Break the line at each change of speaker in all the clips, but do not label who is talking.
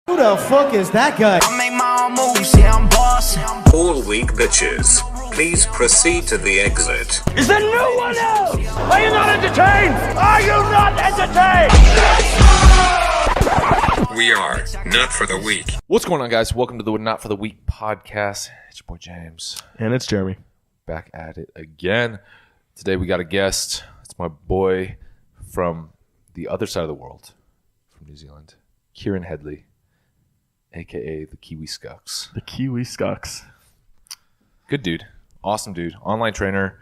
Who the fuck is that guy?
I make my own moves, yeah, I'm bossing.
All weak bitches, please proceed to the exit.
Is there no one else? Are you not entertained? Are you not entertained?
We are Not For The Weak.
What's going on, guys? Welcome to the Not For The Weak podcast. It's your boy James.
And it's Jeremy.
Back at it again. Today we got a guest. It's my boy from the other side of the world, from New Zealand, Kieran Hedley, a.k.a. the Kiwi Skux.
The Kiwi Skux.
Good dude. Awesome dude. Online trainer,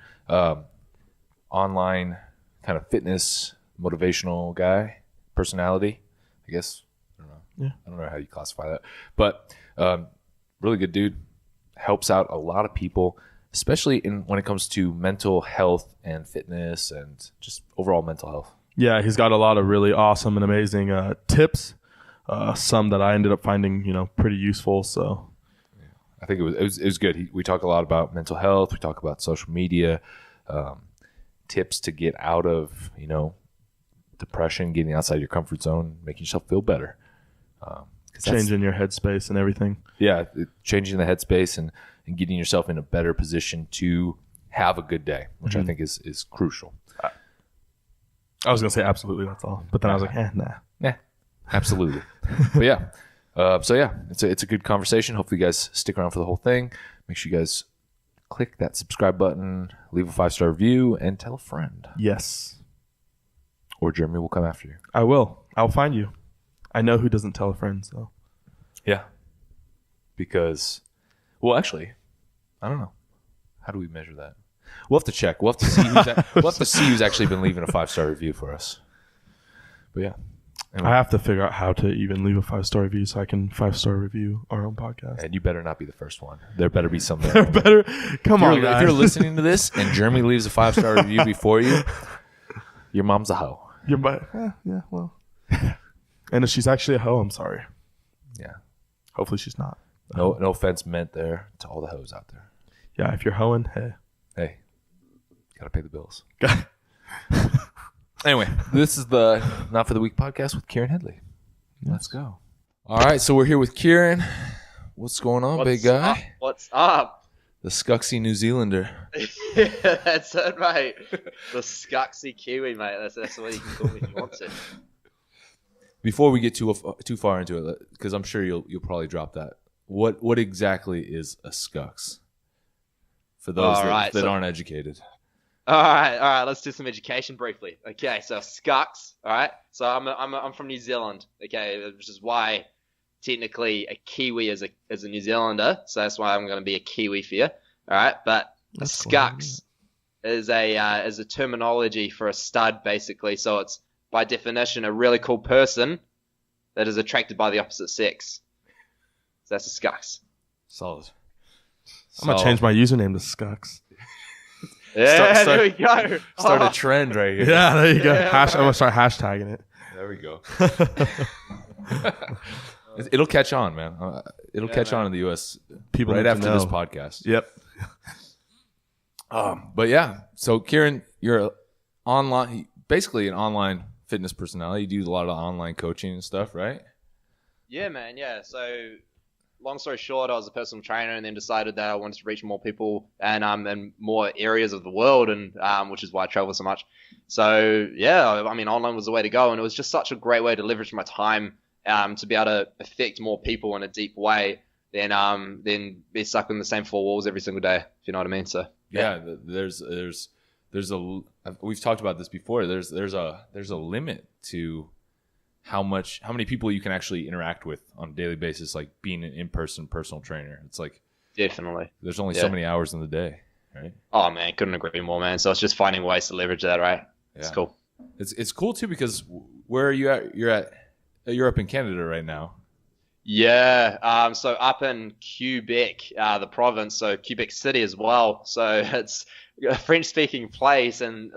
online kind of fitness, motivational guy, personality, I guess. I don't know.
Yeah.
I don't know how you classify that. But really good dude. Helps out a lot of people, especially when it comes to mental health and fitness and just overall mental health.
Yeah, he's got a lot of really awesome and amazing tips. Some that I ended up finding, pretty useful. So,
I think it was good. We talk a lot about mental health. We talk about social media, tips to get out of depression, getting outside your comfort zone, making yourself feel better.
Changing your headspace and everything.
Yeah, changing the headspace and getting yourself in a better position to have a good day, which I think is crucial.
I was gonna say absolutely, that's all, but then I was like, nah.
Absolutely. But yeah. It's a good conversation. Hopefully you guys stick around for the whole thing. Make sure you guys click that subscribe button, leave a 5-star review, and tell a friend.
Yes.
Or Jeremy will come after you.
I will. I'll find you. I know who doesn't tell a friend, so.
Yeah. Because, well, actually, I don't know. How do we measure that? We'll have to check. We'll have to see who's actually been leaving a 5-star review for us. But yeah. Anyway.
I have to figure out how to even leave a 5-star review so I can 5-star review our own podcast.
And you better not be the first one. There better be something.
Come on, guys.
If you're listening to this and Jeremy leaves a 5-star review before you, your mom's a hoe.
Yeah, well. And if she's actually a hoe, I'm sorry.
Yeah.
Hopefully she's not.
No offense meant there to all the hoes out there.
Yeah, if you're hoeing,
hey, gotta pay the bills. Anyway, this is the Not For The Weak podcast with Kieran Hedley. Let's go. All right, so we're here with Kieran. What's going on, big guy?
What's up?
The Skuxxy New Zealander.
Yeah, that's it, mate. The Skuxxy Kiwi, mate. That's what you can call me if you want to.
Before we get too far into it, because I'm sure you'll probably drop that. What exactly is a Skux? For those that aren't educated.
All right. Let's do some education briefly. Okay, so Skux. All right. So I'm from New Zealand. Okay, which is why technically a Kiwi is a New Zealander. So that's why I'm going to be a Kiwi for you. All right, but a Skux is a terminology for a stud, basically. So it's by definition a really cool person that is attracted by the opposite sex. So that's a Skux.
Solid.
I'm going to change my username to Skux.
Yeah, there we go.
Start a trend right here.
Yeah, there you go.
Yeah.
I'm going to start hashtagging it.
There we go. It'll catch on, man. It'll catch on in the U.S.
People
right
need to
after this
know.
podcast.
Yep.
But yeah, so Kieran, you're basically an online fitness personality. You do a lot of online coaching and stuff, right?
Yeah, man. Yeah. So, long story short, I was a personal trainer, and then decided that I wanted to reach more people and more areas of the world, and which is why I travel so much. So yeah, I mean, online was the way to go, and it was just such a great way to leverage my time to be able to affect more people in a deep way than be stuck in the same four walls every single day. If you know what I mean. So
yeah, there's we've talked about this before. There's a limit to how many people you can actually interact with on a daily basis, like being an in-person personal trainer. It's like
definitely
there's only so many hours in the day, right?
Oh man, couldn't agree more, man. So it's just finding ways to leverage that, right?
Yeah.
It's cool.
It's cool too, because where are you at? You're up in Canada right now.
Yeah. So up in Quebec, the province, so Quebec City as well. So it's a French-speaking place, and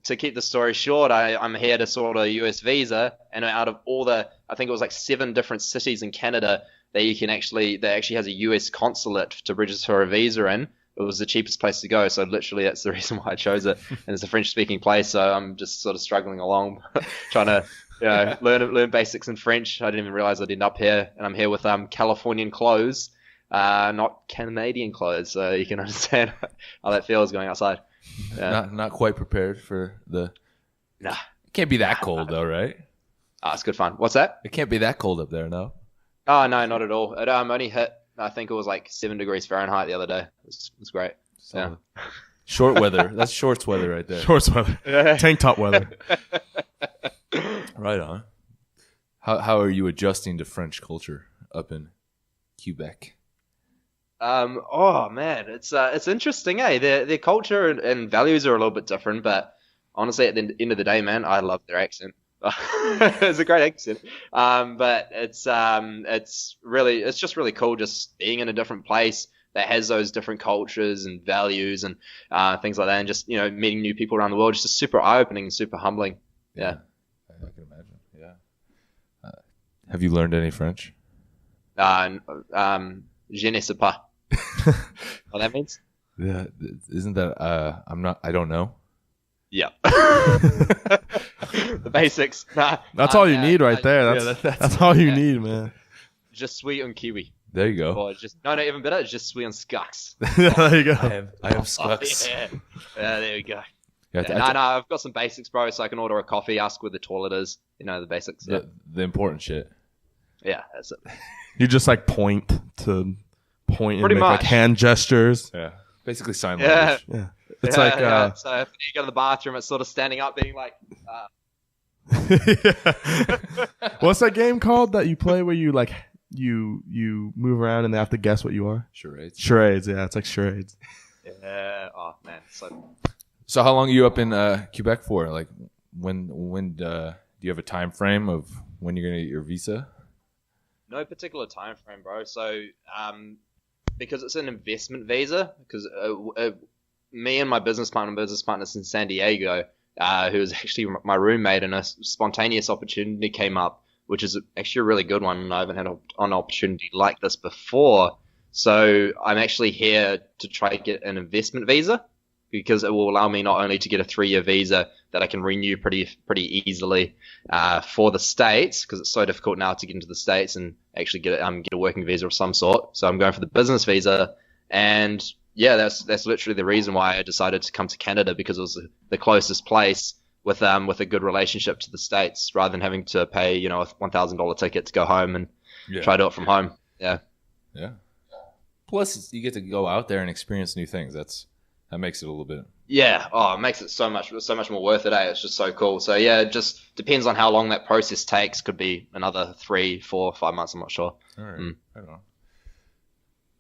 to keep the story short, I'm here to sort a US visa, and out of all I think it was like 7 different cities in Canada that actually has a US consulate to register a visa in. It was the cheapest place to go, so literally that's the reason why I chose it. And it's a French-speaking place, so I'm just sort of struggling along, trying to learn basics in French. I didn't even realize I'd end up here, and I'm here with Californian clothes, not Canadian clothes. So you can understand how that feels going outside. Yeah.
Not quite prepared for the.
Nah,
It can't be that cold though, right?
it's good fun. What's that?
It can't be that cold up there, no.
Oh no, not at all. It only hit. I think it was like 7 degrees Fahrenheit the other day. It was great.
So, short weather. That's shorts weather right there.
Shorts weather. Tank top weather.
Right on. How are you adjusting to French culture up in Quebec?
Oh man, it's interesting, eh? Their culture and values are a little bit different, but honestly, at the end of the day, man, I love their accent. It's a great accent. But it's just really cool just being in a different place that has those different cultures and values and things like that, and just meeting new people around the world. Just super eye-opening and super humbling. Yeah.
I can imagine. Yeah. Have you learned any French?
Je ne sais pas. What that means?
Yeah. Isn't that I don't know.
Yeah. The basics.
That's all you need right there. That's all you need, man.
Je suis un kiwi.
There you go.
Or just even better. Je suis un Skux.
There you go.
I have Skuxxy.
Yeah, there we go.
Yeah,
No, I've got some basics, bro. So I can order a coffee, ask where the toilet is. The basics. Yeah,
the important shit.
yeah, that's it.
You just like point and
Pretty
make like
much.
hand gestures.
Yeah. Basically sign
Yeah.
language.
Yeah. It's like
So if you go to the bathroom, it's sort of standing up, being like,
what's that game called that you play where you like you move around and they have to guess what you are?
Charades.
Charades, yeah, it's like charades.
yeah, oh man,
So how long are you up in Quebec for? Like when do you have a time frame of when you're gonna get your visa?
no particular time frame, bro. So because it's an investment visa, because me and my business partner's in San Diego, who is actually my roommate, and a spontaneous opportunity came up, which is actually a really good one, and I haven't had an opportunity like this before. So I'm actually here to try to get an investment visa, because it will allow me not only to get a 3-year visa that I can renew pretty easily for the States, because it's so difficult now to get into the States and actually get a working visa of some sort. So I'm going for the business visa, and yeah, that's literally the reason why I decided to come to Canada, because it was the closest place with a good relationship to the States, rather than having to pay a $1,000 ticket to go home and try to do it from home. Yeah.
Yeah. Plus, you get to go out there and experience new things. That makes it a little bit.
Yeah. Oh, it makes it so much more worth it. It's just so cool. So yeah, it just depends on how long that process takes. Could be another 3, 4, 5 months. I'm not sure.
All right. I don't know.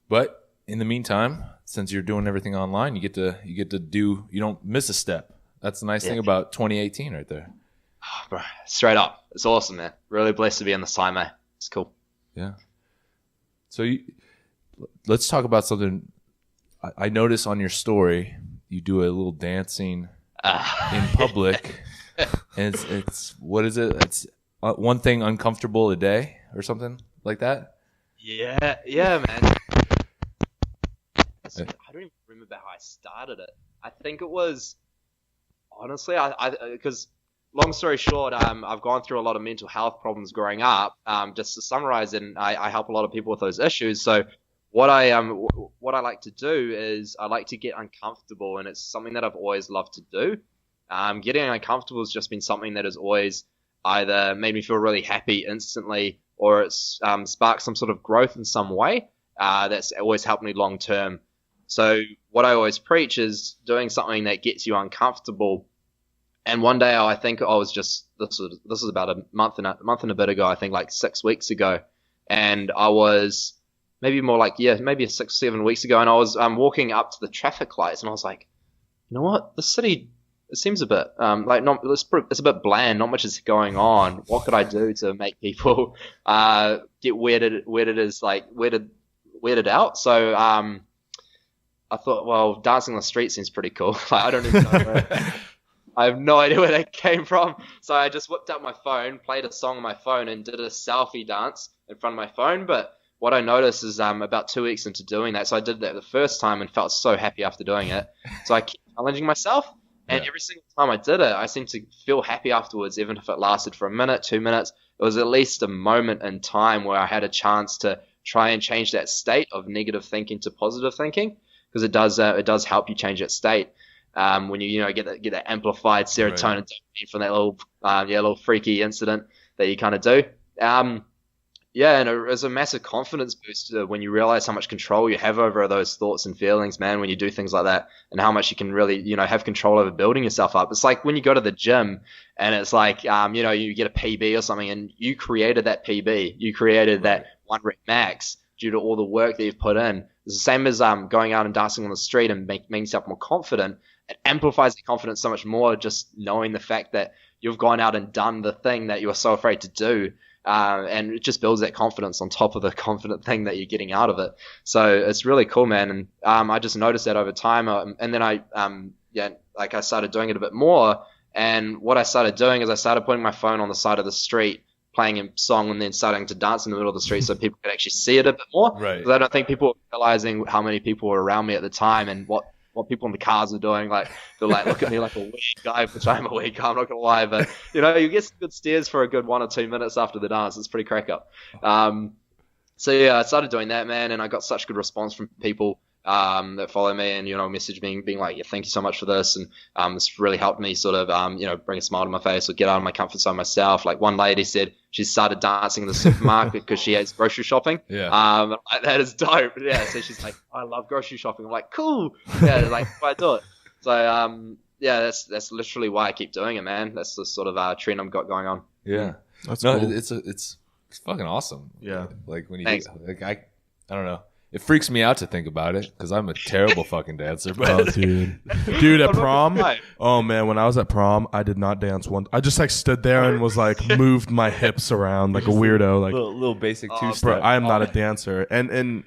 But in the meantime, since you're doing everything online, you get to do. You don't miss a step. That's the nice thing about 2018, right there.
Oh, bro, straight up, it's awesome, man. Really blessed to be on this time, man. It's cool.
Yeah. So let's talk about something. I notice on your story you do a little dancing in public, and it's what is it? It's one thing uncomfortable a day or something like that.
Yeah, man. I don't even remember how I started it. I think it was honestly, because long story short, I've gone through a lot of mental health problems growing up. Just to summarize it, and I help a lot of people with those issues. So what I like to do is I like to get uncomfortable, and it's something that I've always loved to do. Getting uncomfortable has just been something that has always either made me feel really happy instantly, or it's sparked some sort of growth in some way. That's always helped me long term. So what I always preach is doing something that gets you uncomfortable. And one day I think I was just this was about a month and a bit ago. I think like 6 weeks ago, and I was maybe more like maybe 6-7 weeks ago, and I was walking up to the traffic lights, and I was like, you know what, the city, it seems a bit it's a bit bland. Not much is going on. What could I do to make people get weirded out? So I thought, well, dancing on the street seems pretty cool. I don't even know. I have no idea where that came from. So I just whipped out my phone, played a song on my phone, and did a selfie dance in front of my phone. But what I noticed is about 2 weeks into doing that, so I did that the first time and felt so happy after doing it. So I kept challenging myself, And every single time I did it, I seemed to feel happy afterwards, even if it lasted for a minute, 2 minutes. It was at least a moment in time where I had a chance to try and change that state of negative thinking to positive thinking, because it does help you change that state. When you get that amplified serotonin dopamine from that little freaky incident that you kind of do. And it was a massive confidence boost when you realize how much control you have over those thoughts and feelings, man, when you do things like that, and how much you can really, have control over building yourself up. It's like when you go to the gym and it's like, you get a PB or something, and you created that PB. You created that 1 rep max due to all the work that you've put in. It's the same as going out and dancing on the street and making yourself more confident. It amplifies the confidence so much more, just knowing the fact that you've gone out and done the thing that you were so afraid to do. And it just builds that confidence on top of the confident thing that you're getting out of it. So it's really cool, man. And I just noticed that over time. And then I started doing it a bit more. And what I started doing is I started putting my phone on the side of the street, playing a song, and then starting to dance in the middle of the street so people could actually see it a bit more.
Right.
Because I don't think people were realizing how many people were around me at the time and what people in the cars are doing. Like, they're like, look at me like a weird guy, which I'm a weird guy, I'm not going to lie. But, you get some good stares for a good 1 or 2 minutes after the dance. It's pretty crack up. So, yeah, I started doing that, man, and I got such good response from people that follow me and, message me being like, yeah, thank you so much for this. And it's really helped me sort of, bring a smile to my face or get out of my comfort zone myself. Like, one lady said she started dancing in the supermarket because she hates grocery shopping.
Yeah.
Like, that is dope. Yeah. So she's like, I love grocery shopping. I'm like, cool. Yeah. Like, why do it? So, yeah, that's literally why I keep doing it, man. That's the sort of trend I've got going on.
Yeah.
That's cool.
It's fucking awesome.
Yeah.
Like when you
Thanks.
I don't know. It freaks me out to think about it because I'm a terrible fucking dancer. But
Oh, dude, at prom. Oh man, when I was at prom, I did not dance once. I just like stood there and was like moved my hips around like a weirdo. Like,
little basic
bro,
two-step.
I am not a dancer, and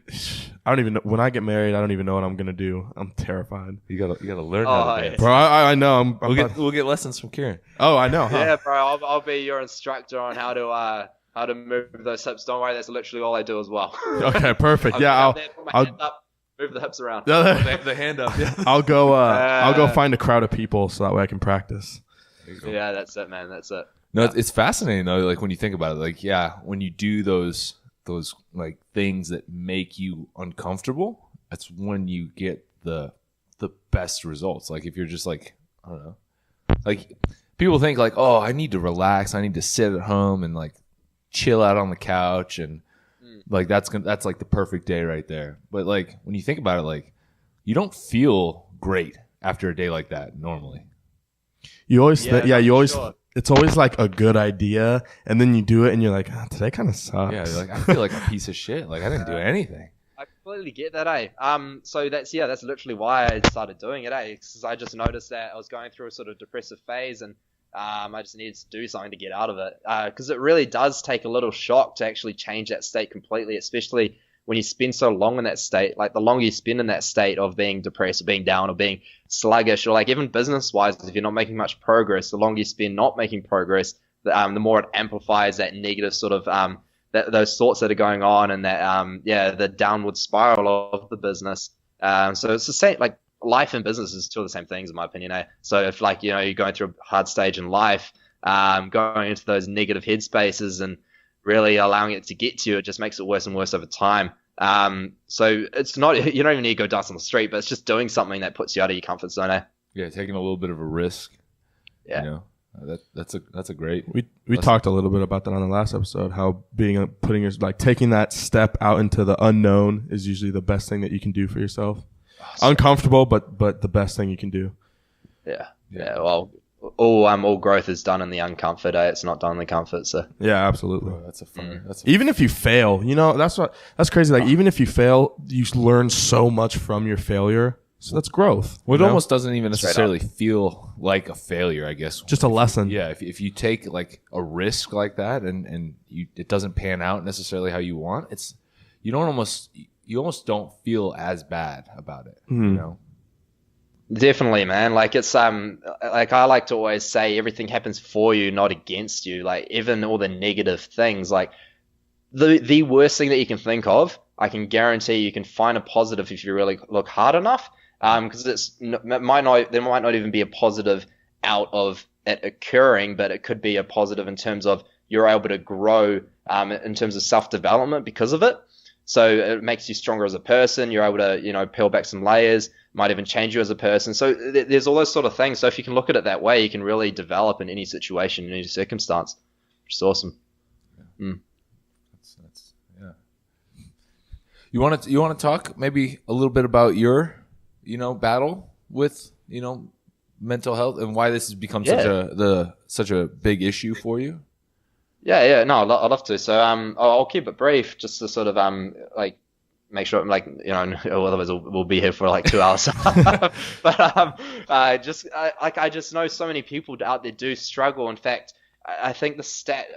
I don't even know, when I get married, I don't even know what I'm gonna do. I'm terrified.
You gotta learn how to
yeah.
dance.
Bro, I know.
We'll get lessons from Kieran.
Oh, I know. Huh?
Yeah, bro, I'll be your instructor on how to move those hips. Don't worry, that's literally all I do as well.
Okay, perfect. Yeah,
I'll put my hand up, move the hips around.
The hand up. Yeah.
I'll go find a crowd of people so that way I can practice.
Yeah, that's it, man. That's it.
No, it's fascinating though. Like when you think about it, like when you do those like things that make you uncomfortable, that's when you get the best results. Like if you're just like, I don't know, like people think like, oh, I need to relax, I need to sit at home and like chill out on the couch, and like that's like the perfect day right there. But like when you think about it, like you don't feel great after a day like that normally.
You always,
sure.
It's always like a good idea, and then you do it, and you're like, today kind of sucks.
Yeah, like I feel like a piece of shit. Like I didn't do anything.
I completely get that, eh? So that's literally why I started doing it, eh? Because I just noticed that I was going through a sort of depressive phase, and I just needed to do something to get out of it. Because it really does take a little shock to actually change that state completely, especially when you spend so long in that state. Like the longer you spend in that state of being depressed or being down or being sluggish, or like even business-wise, if you're not making much progress, the longer you spend not making progress, the more it amplifies that negative sort of those thoughts that are going on, and that the downward spiral of the business. So it's the same, like life and business is two of the same things in my opinion, eh? So if like, you're going through a hard stage in life, going into those negative headspaces and really allowing it to get to you, it just makes it worse and worse over time. So it's not, you don't even need to go dance on the street, but it's just doing something that puts you out of your comfort zone, eh?
Yeah, taking a little bit of a risk.
Yeah.
That's a great.
We talked a little bit about that on the last episode. How taking that step out into the unknown is usually the best thing that you can do for yourself. Uncomfortable, but the best thing you can do.
Yeah. Well, all growth is done in the uncomfort, eh? It's not done in the comfort. So
yeah, absolutely.
Oh, that's a fun.
Even if you fail, that's crazy. Like even if you fail, you learn so much from your failure. So that's growth.
Well, it almost doesn't even necessarily feel like a failure, I guess.
Just a lesson.
Yeah, if you take like a risk like that and it doesn't pan out necessarily how you want, you almost don't feel as bad about it.
Definitely, man. Like it's like I like to always say, everything happens for you, not against you. Like even all the negative things, like the worst thing that you can think of, I can guarantee you can find a positive if you really look hard enough. because there might not even be a positive out of it occurring, but it could be a positive in terms of you're able to grow in terms of self-development because of it. So it makes you stronger as a person. You're able to, peel back some layers, might even change you as a person. So there's all those sort of things. So if you can look at it that way, you can really develop in any situation, in any circumstance, which is awesome.
That's yeah. You want to talk maybe a little bit about your, battle with, mental health and why this has become such a big issue for you?
Yeah, no, I'd love to. So, I'll keep it brief, just to sort of, make sure, otherwise we'll be here for like 2 hours. But, I just know so many people out there do struggle. In fact, I think the stat,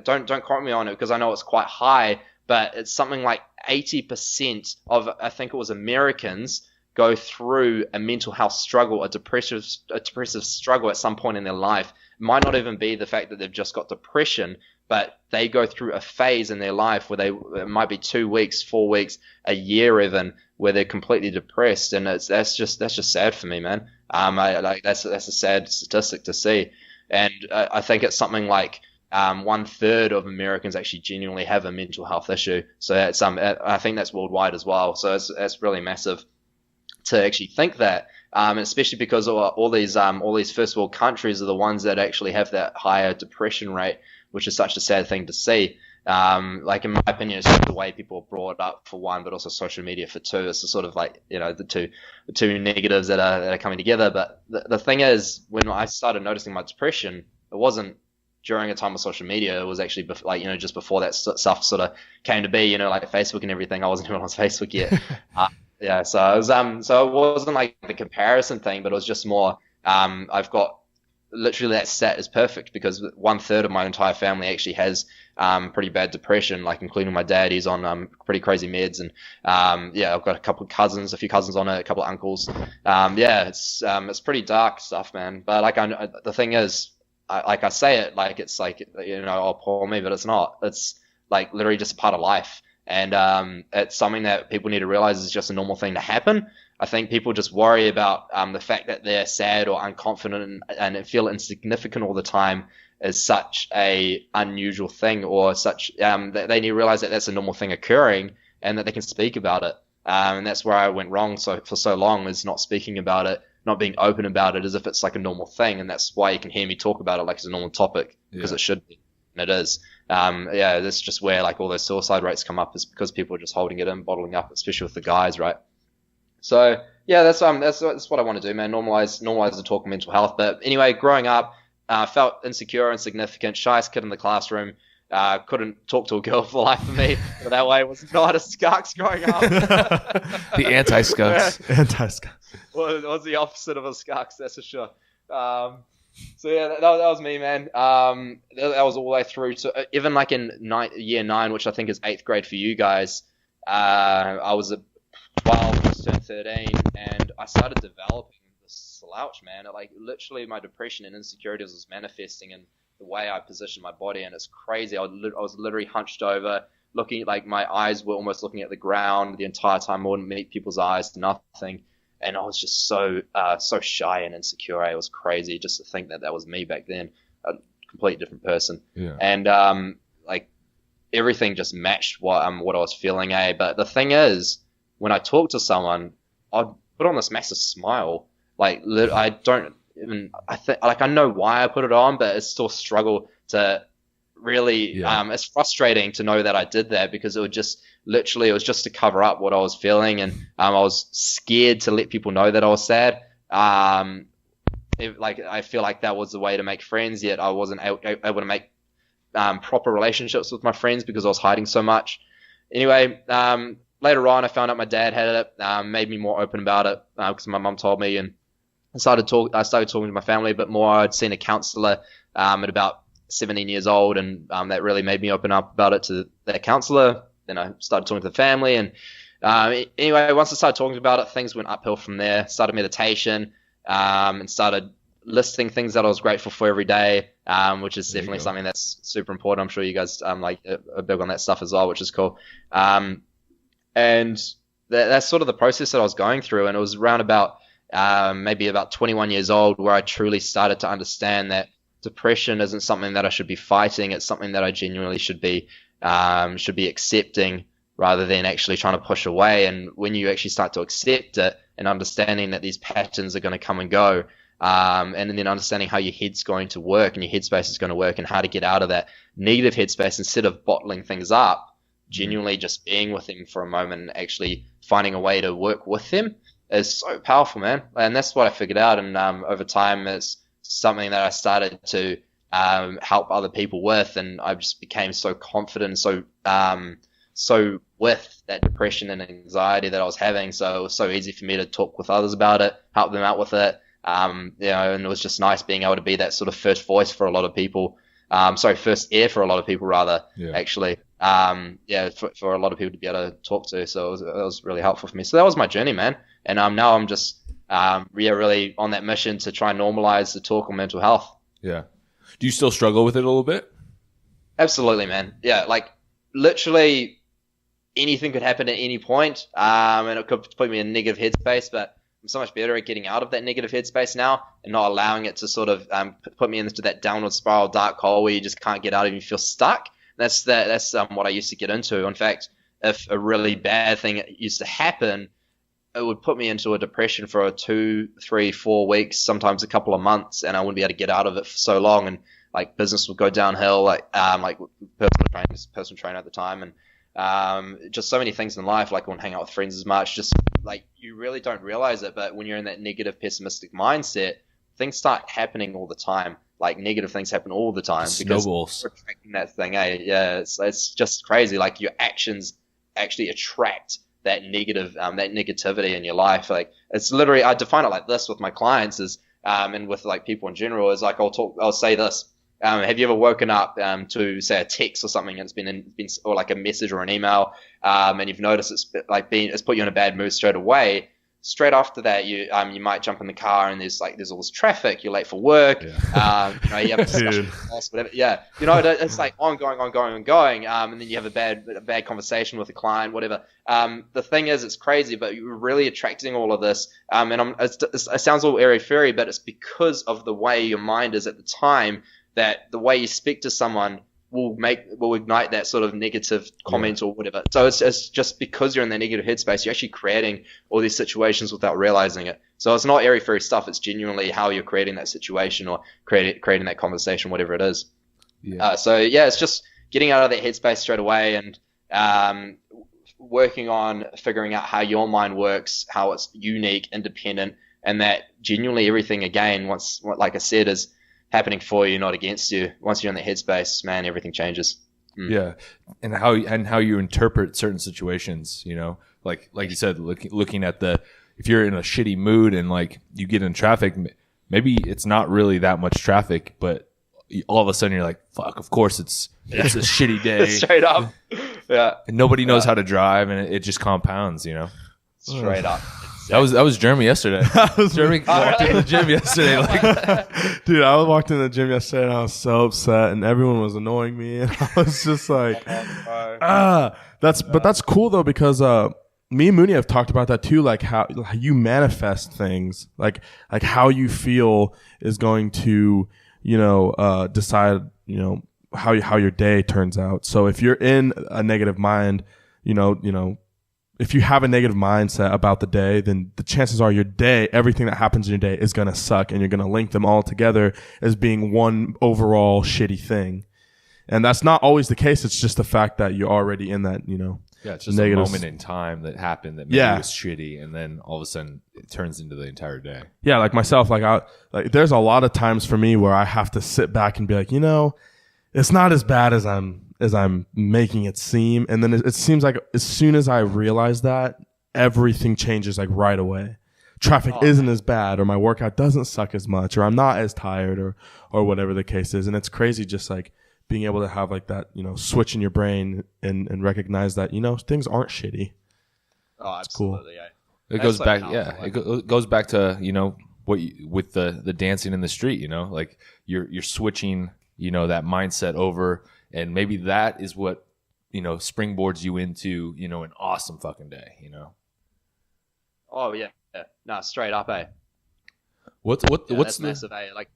don't quote me on it because I know it's quite high, but it's something like 80% of, I think it was Americans, go through a mental health struggle, a depressive struggle at some point in their life. It might not even be the fact that they've just got depression, but they go through a phase in their life where it might be 2 weeks, 4 weeks, a year even, where they're completely depressed, and that's just sad for me, man. That's a sad statistic to see, and I think it's something like 1/3 of Americans actually genuinely have a mental health issue. So that's I think that's worldwide as well. So it's really massive to actually think that, especially because all these first world countries are the ones that actually have that higher depression rate, which is such a sad thing to see. Like in my opinion, it's just the way people are brought up for one, but also social media for two. It's the sort of like, the two negatives that are coming together. But the thing is, when I started noticing my depression, it wasn't during a time of social media. It was actually just before that stuff sort of came to be, like Facebook and everything. I wasn't even on Facebook yet. Yeah, so it was, so it wasn't like the comparison thing, but it was just more, I've got literally that stat is perfect because 1/3 of my entire family actually has, pretty bad depression, like including my dad. He's on, pretty crazy meds, and, I've got a few cousins on it, a couple of uncles. It's pretty dark stuff, man. But like, the thing is, I say it like it's like, oh, poor me, but it's not. It's like literally just a part of life. And it's something that people need to realize is just a normal thing to happen. I think people just worry about the fact that they're sad or unconfident and feel insignificant all the time is such a unusual thing, or such that they need to realize that that's a normal thing occurring and that they can speak about it. And that's where I went wrong for so long, is not speaking about it, not being open about it as if it's like a normal thing. And that's why you can hear me talk about it like it's a normal topic, because it should be. And it is. That's just where like all those suicide rates come up, is because people are just holding it in, bottling up, especially with the guys, right? So yeah, that's what I want to do, man. Normalize the talk of mental health. But anyway, growing up, felt insecure, insignificant, shyest kid in the classroom. Couldn't talk to a girl for the life of me. But that way, was not a Skux growing up.
The anti-Skux.
Anti-Skux.
Well, it was the opposite of a Skux, that's for sure. So yeah, that was me, man. That was all the way through to even like in year 9, which I think is 8th grade for you guys. I was 12, just turned 13, and I started developing this slouch, man. Like literally, my depression and insecurities was manifesting in the way I positioned my body, and it's crazy. I was literally hunched over, looking, like my eyes were almost looking at the ground the entire time. I wouldn't meet people's eyes, nothing. And I was just so shy and insecure. It was crazy just to think that was me back then, a completely different person. Yeah. And like everything just matched what I was feeling. But the thing is, when I talk to someone, I'd put on this massive smile. Like I know why I put it on, but it's still a struggle to really. Yeah. It's frustrating to know that I did that, because it was just to cover up what I was feeling, and I was scared to let people know that I was sad. I feel like that was the way to make friends, yet I wasn't able to make proper relationships with my friends because I was hiding so much. Anyway, later on, I found out my dad had it, made me more open about it because my mum told me, and I started talking to my family a bit more. I'd seen a counselor at about 17 years old, and that really made me open up about it to that counselor. Then I started talking to the family, and anyway, once I started talking about it, things went uphill from there. Started meditation, and started listing things that I was grateful for every day, which is definitely something that's super important. I'm sure you guys are big on that stuff as well, which is cool. And that's sort of the process that I was going through, and it was around about maybe about 21 years old where I truly started to understand that depression isn't something that I should be fighting. It's something that I genuinely should be accepting rather than actually trying to push away. And when you actually start to accept it and understanding that these patterns are going to come and go, and then understanding how your head's going to work and your headspace is going to work and how to get out of that negative headspace instead of bottling things up, genuinely just being with them for a moment and actually finding a way to work with them is so powerful, man. And that's what I figured out. And over time, it's something that I started to help other people with, and I just became so confident, so with that depression and anxiety that I was having. So it was so easy for me to talk with others about it, help them out with it. And it was just nice being able to be that sort of first voice for a lot of people. First ear for a lot of people, rather, actually. For a lot of people to be able to talk to. So it was really helpful for me. So that was my journey, man. And now I'm just really on that mission to try and normalize the talk on mental health.
Yeah. Do you still struggle with it a little bit?
Absolutely, man. Yeah, like literally anything could happen at any point, and it could put me in a negative headspace, but I'm so much better at getting out of that negative headspace now and not allowing it to sort of put me into that downward spiral, dark hole where you just can't get out and you feel stuck. That's what I used to get into. In fact, if a really bad thing used to happen, it would put me into a depression for 2, 3, 4 weeks, sometimes a couple of months, and I wouldn't be able to get out of it for so long. And like business would go downhill, like personal trainer at the time, and just so many things in life. Like I wouldn't hang out with friends as much. Just like you really don't realize it, but when you're in that negative, pessimistic mindset, things start happening all the time. Like negative things happen all the time.
Snowballs.
Because you're attracting that thing. Yeah, it's just crazy. Like your actions actually attract that negativity in your life. Like it's literally, I define it like this with my clients is, and with like people in general is like, I'll say this. Have you ever woken up to say a text or something and it's been or like a message or an email, and you've noticed it's put you in a bad mood straight away? Straight after that, you might jump in the car and there's all this traffic. You're late for work. You have a discussion with the boss, whatever. Yeah, it's like ongoing, and then you have a bad conversation with a client, whatever. The thing is, it's crazy, but you're really attracting all of this. It sounds all airy fairy, but it's because of the way your mind is at the time. That the way you speak to someone will ignite that sort of negative comment or whatever. So it's just because you're in that negative headspace, you're actually creating all these situations without realizing it. So it's not airy fairy stuff. It's genuinely how you're creating that situation or creating that conversation, whatever it is. Yeah. It's just getting out of that headspace straight away and working on figuring out how your mind works, how it's unique, independent, and that genuinely everything again, like I said, is happening for you, not against you. Once you're in the headspace, man, everything changes.
Yeah, and how you interpret certain situations. Like you said, looking at if you're in a shitty mood and like you get in traffic, maybe it's not really that much traffic, but all of a sudden you're like, fuck, of course it's a shitty day.
Straight up. Yeah.
And nobody knows how to drive, and it just compounds.
Straight up.
That was Jeremy yesterday. Jeremy walked in the gym yesterday.
Dude, I walked in the gym yesterday and I was so upset and everyone was annoying me and I was just like, But that's cool though, because me and Mooney have talked about that too, like how you manifest things, like how you feel is going to, decide, how your day turns out. So if you're in a negative mind, if you have a negative mindset about the day, then the chances are your day, everything that happens in your day is going to suck, and you're going to link them all together as being one overall shitty thing. And that's not always the case. It's just the fact that you're already in that,
it's just a moment in time that happened that maybe was shitty, and then all of a sudden it turns into the entire day. Yeah,
like myself, there's a lot of times for me where I have to sit back and be like, it's not as bad as I'm making it seem. And then it seems like as soon as I realize that, everything changes like right away. Traffic isn't as bad, or my workout doesn't suck as much, or I'm not as tired, or whatever the case is. And it's crazy just like being able to have like that, switch in your brain and recognize that, things aren't shitty.
Oh, absolutely.
Cool. It goes back. It goes back to, with the dancing in the street, like you're switching, that mindset over. And maybe that is what, springboards you into, an awesome fucking day,
Oh yeah. No, straight up, eh?
What's
That's
the?
massive, eh? Like,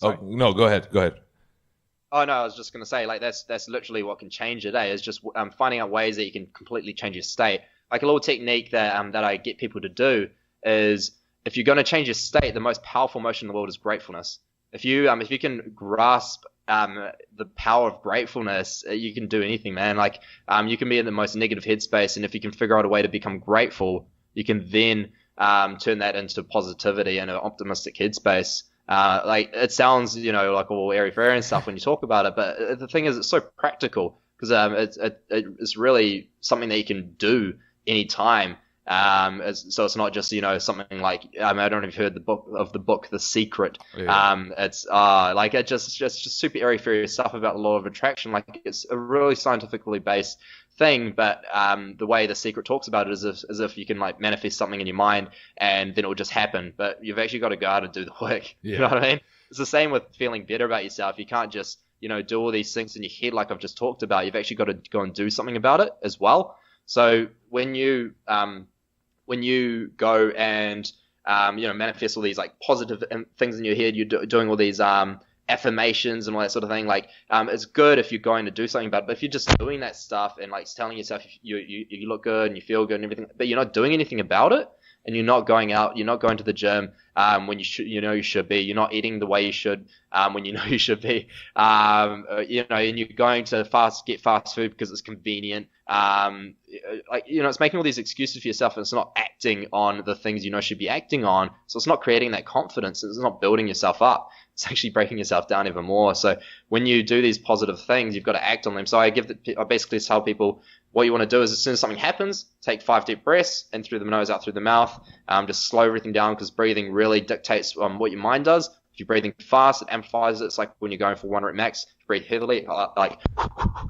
Oh no, go ahead.
oh no, I was just gonna say, like, that's literally what can change it, eh? Is just finding out ways that you can completely change your state. Like a little technique that I get people to do is, if you're gonna change your state, the most powerful emotion in the world is gratefulness. If you can grasp the power of gratefulness, you can do anything, man. Like you can be in the most negative headspace, and if you can figure out a way to become grateful, you can then turn that into positivity and an optimistic headspace. Like it sounds, like all airy fairy and stuff when you talk about it, but the thing is, it's so practical because it's really something that you can do anytime. So it's not just something like I don't know if you've heard the book The Secret.
Yeah.
It's like it just super airy fairy stuff about the law of attraction. Like it's a really scientifically based thing, but the way The Secret talks about it is as if you can like manifest something in your mind and then it will just happen, but you've actually got to go out and do the work.
Yeah.
You know what I mean? It's the same with feeling better about yourself. You can't just do all these things in your head like I've just talked about. You've actually got to go and do something about it as well. So when you go and manifest all these like positive things in your head, you're doing all these affirmations and all that sort of thing. Like it's good if you're going to do something about it, but if you're just doing that stuff and like telling yourself you look good and you feel good and everything, but you're not doing anything about it, and you're not going out, you're not going to the gym when you should, you should be, you're not eating the way you should when you should be, and you're going to get fast food because it's convenient, it's making all these excuses for yourself, and it's not acting on the things should be acting on. So it's not creating that confidence, it's not building yourself up, it's actually breaking yourself down even more. So when you do these positive things, you've got to act on them. So I basically tell people, what you want to do is as soon as something happens, take 5 deep breaths, in through the nose, out through the mouth. Just slow everything down, because breathing really dictates what your mind does. If you're breathing fast, it amplifies it. It's like when you're going for 1 rep max, breathe heavily, like,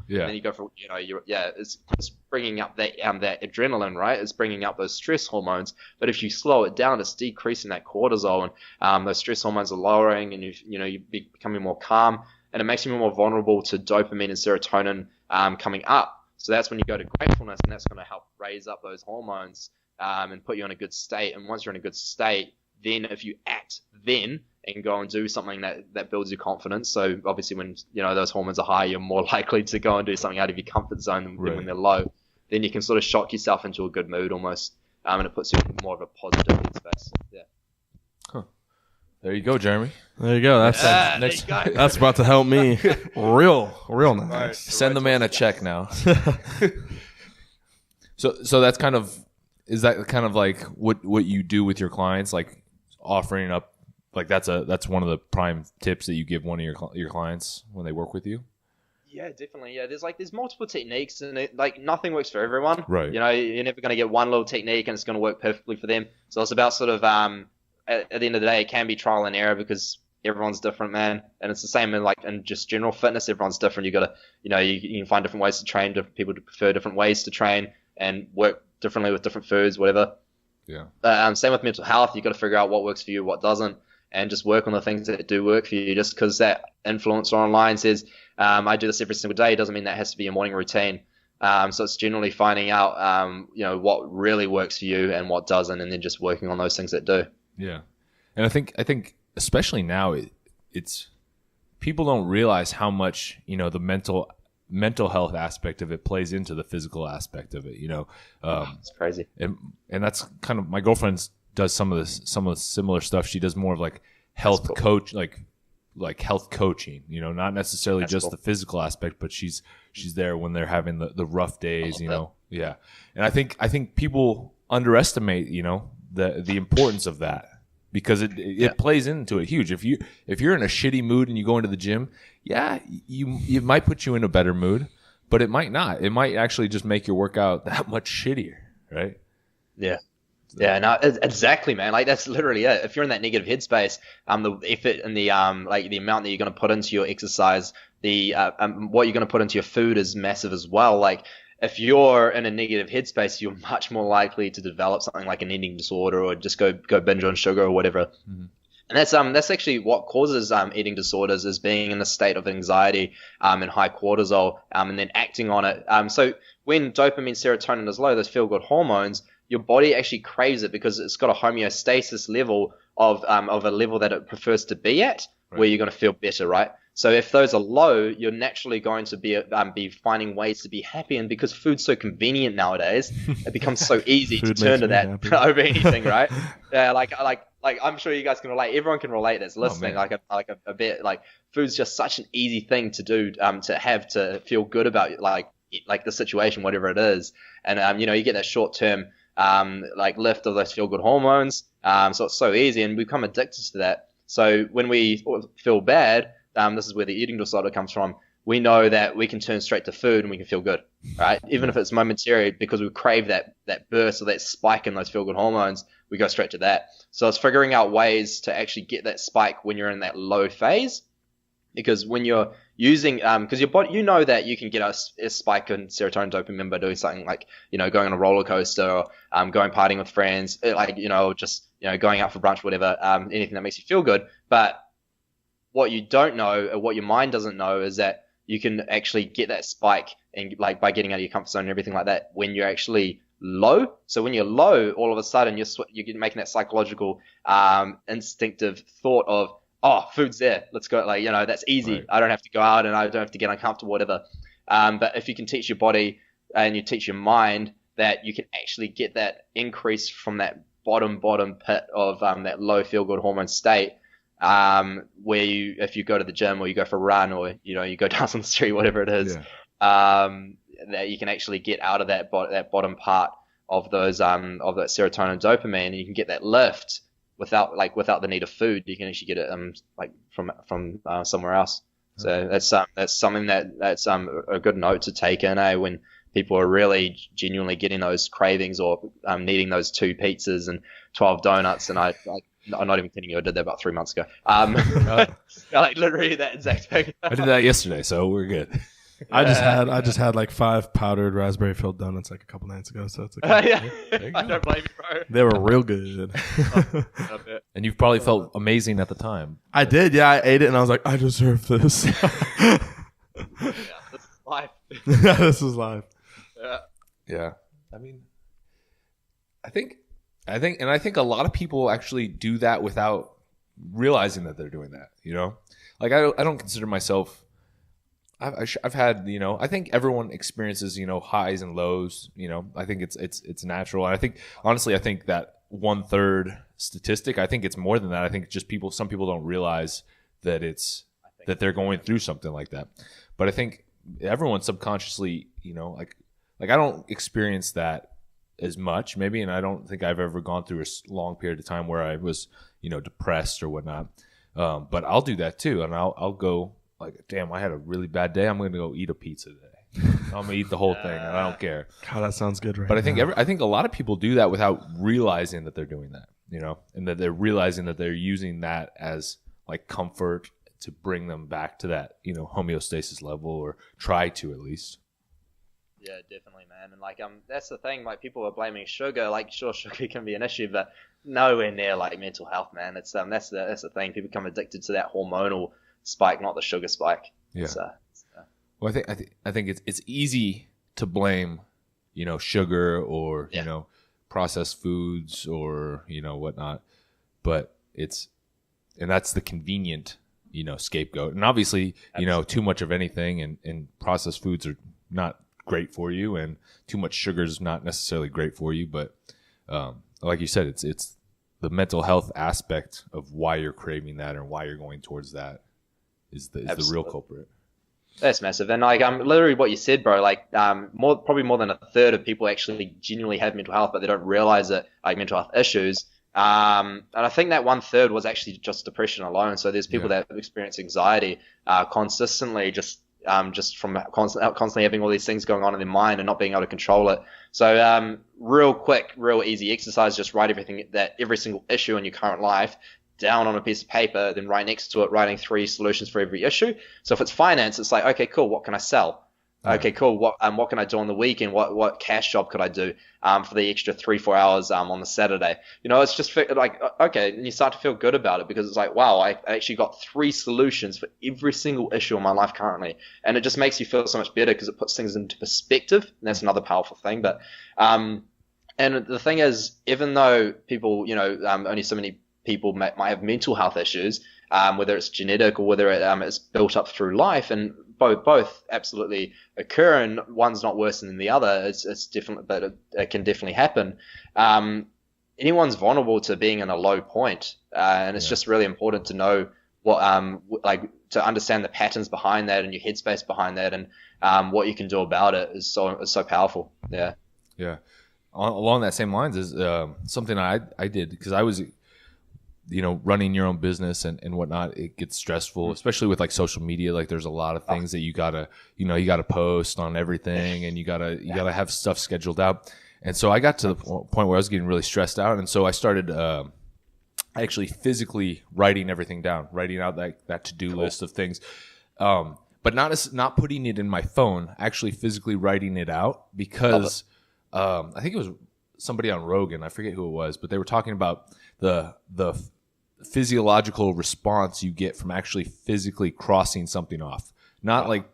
Yeah.
and then you go for, it's bringing up that adrenaline, right? It's bringing up those stress hormones. But if you slow it down, it's decreasing that cortisol, and those stress hormones are lowering, and you're becoming more calm, and it makes you more vulnerable to dopamine and serotonin coming up. So that's when you go to gratefulness, and that's going to help raise up those hormones and put you in a good state. And once you're in a good state, then if you act then and go and do something that builds your confidence. So obviously when those hormones are high, you're more likely to go and do something out of your comfort zone than when they're low. Then you can sort of shock yourself into a good mood almost, and it puts you in more of a positive headspace. Yeah.
There you go, Jeremy.
There you go. That's
next.
that's about to help me real nice.
Send the man a check now. So that's kind of, is that kind of like what you do with your clients, like offering up, like that's one of the prime tips that you give one of your clients when they work with you?
Yeah, definitely. Yeah, there's multiple techniques, and nothing works for everyone.
Right.
You're never going to get one little technique and it's going to work perfectly for them. So it's about sort of at the end of the day, it can be trial and error, because everyone's different, man. And it's the same in just general fitness. Everyone's different. You got to, you can find different ways to train. Different people prefer different ways to train and work differently with different foods, whatever.
Yeah.
Same with mental health. You got to figure out what works for you, what doesn't, and just work on the things that do work for you. Just because that influencer online says, I do this every single day, doesn't mean that has to be your morning routine. So it's generally finding out, what really works for you and what doesn't, and then just working on those things that do.
Yeah. And I think especially now, it's people don't realize how much, the mental health aspect of it plays into the physical aspect of it,
It's crazy.
And that's kind of, my girlfriend does some of the similar stuff. She does more of like health coach, like health coaching, not necessarily
That's
just
cool.
the physical aspect, but she's there when they're having the rough days, Yeah. And I think people underestimate, the importance of that, because it plays into it huge. If you're in a shitty mood and you go into the gym, you might put you in a better mood, but it might not. It might actually just make your workout that much shittier, right?
Yeah. Yeah, no, exactly, man. Like that's literally it. If you're in that negative headspace, the effort and the the amount that you're going to put into your exercise, the what you're going to put into your food is massive as well. Like if you're in a negative headspace, you're much more likely to develop something like an eating disorder, or just go binge on sugar or whatever. Mm-hmm. And that's actually what causes eating disorders, is being in a state of anxiety and high cortisol, and then acting on it. So when dopamine, serotonin is low, those feel-good hormones, your body actually craves it because it's got a homeostasis level of a level that it prefers to be at, where you're going to feel better, right? So if those are low, you're naturally going to be finding ways to be happy. And because food's so convenient nowadays, it becomes so easy to turn to that over anything, right? Yeah, like I'm sure you guys can relate. Everyone can relate that's listening. A bit like food's just such an easy thing to do, to have to feel good about like the situation, whatever it is. And you get that short term lift of those feel good hormones. So it's so easy, and we become addicted to that. So when we feel bad, this is where the eating disorder comes from. We know that we can turn straight to food and we can feel good, right? Even if it's momentary, because we crave that burst or that spike in those feel good hormones, we go straight to that. So it's figuring out ways to actually get that spike when you're in that low phase. Because when you're using, because your body, that you can get a spike in serotonin, dopamine by doing something like, going on a roller coaster or going partying with friends, just going out for brunch, whatever, anything that makes you feel good. But what you don't know, or what your mind doesn't know, is that you can actually get that spike and by getting out of your comfort zone and everything like that when you're actually low. So when you're low, all of a sudden you're making that psychological, instinctive thought of, oh, food's there. Let's go. That's easy. Right. I don't have to go out and I don't have to get uncomfortable, whatever. But if you can teach your body and you teach your mind that you can actually get that increase from that bottom pit of that low feel good hormone state, where if you go to the gym or you go for a run or you go dance on the street, whatever it is, that you can actually get out of that bottom part of those of that serotonin and dopamine, and you can get that lift without the need of food. You can actually get it from somewhere else. So that's something that's a good note to take in, when people are really genuinely getting those cravings or needing those 2 pizzas and 12 donuts. And I'm not even kidding you. I did that about 3 months ago. Literally that exact thing.
I did that yesterday, so we're good.
I just had like 5 powdered raspberry filled donuts like a couple nights ago. So it's
I don't blame you, bro.
They were real good.
And you probably felt amazing at the time.
I did, yeah. I ate it and I was like, I deserve this.
This is life.
Yeah, this is life.
Yeah. I mean, I think a lot of people actually do that without realizing that they're doing that. Like I don't consider myself. I've had, I think everyone experiences, highs and lows. I think it's natural. And I think, honestly, that 1/3 statistic, I think it's more than that. I think just some people don't realize that that they're going through something like that. But I think everyone subconsciously, like I don't experience that as much maybe. And I don't think I've ever gone through a long period of time where I was, depressed or whatnot. But I'll do that too. And I'll go, like, damn, I had a really bad day. I'm going to go eat a pizza today. I'm going to eat the whole thing, and I don't care.
God, that sounds good, right?
But I think a lot of people do that without realizing that they're doing that, and that they're realizing that they're using that as like comfort to bring them back to that, homeostasis level, or try to at least.
Yeah, definitely, man. And that's the thing. Like, people are blaming sugar. Like, sure, sugar can be an issue, but nowhere near like mental health, man. It's that's the thing. People become addicted to that hormonal spike, not the sugar spike.
Yeah. Well, I think it's easy to blame, sugar or processed foods or whatnot, but that's the convenient scapegoat. And obviously, too much of anything and processed foods are not great for you, and too much sugar is not necessarily great for you. But like you said, it's the mental health aspect of why you're craving that and why you're going towards that is the real culprit.
That's massive. And literally what you said, bro, probably more than 1/3 of people actually genuinely have mental health, but they don't realize it, like mental health issues. And I think that 1/3 was actually just depression alone. So there's people that experience anxiety consistently, just from constantly having all these things going on in their mind and not being able to control it. So real quick, real easy exercise, just write every single issue in your current life down on a piece of paper, then right next to it, writing 3 solutions for every issue. So if it's finance, it's like, okay, cool, what can I sell? Okay, cool. What can I do on the weekend? What cash job could I do for the extra 3-4 hours on the Saturday? It's just like, okay, and you start to feel good about it because it's like, wow, I actually got 3 solutions for every single issue in my life currently, and it just makes you feel so much better because it puts things into perspective. And that's another powerful thing. But And the thing is, even though people, only so many people might have mental health issues, whether it's genetic or whether it's built up through life, and both absolutely occur, and one's not worse than the other. It's different, but it can definitely happen. Anyone's vulnerable to being in a low point, and it's just really important to know what, to understand the patterns behind that and your headspace behind that, and what you can do about it is so powerful. Yeah.
Yeah. Along that same lines is something I did, because I was, running your own business and whatnot. It gets stressful, especially with like social media. Like there's a lot of things that you gotta post on everything, and you gotta have stuff scheduled out. And so I got to the point where I was getting really stressed out, and so I started actually physically writing everything down, writing out that to-do list of things, but not putting it in my phone. Actually, physically writing it out, because I think it was somebody on Rogan, I forget who it was, but they were talking about the physiological response you get from actually physically crossing something off. Not like,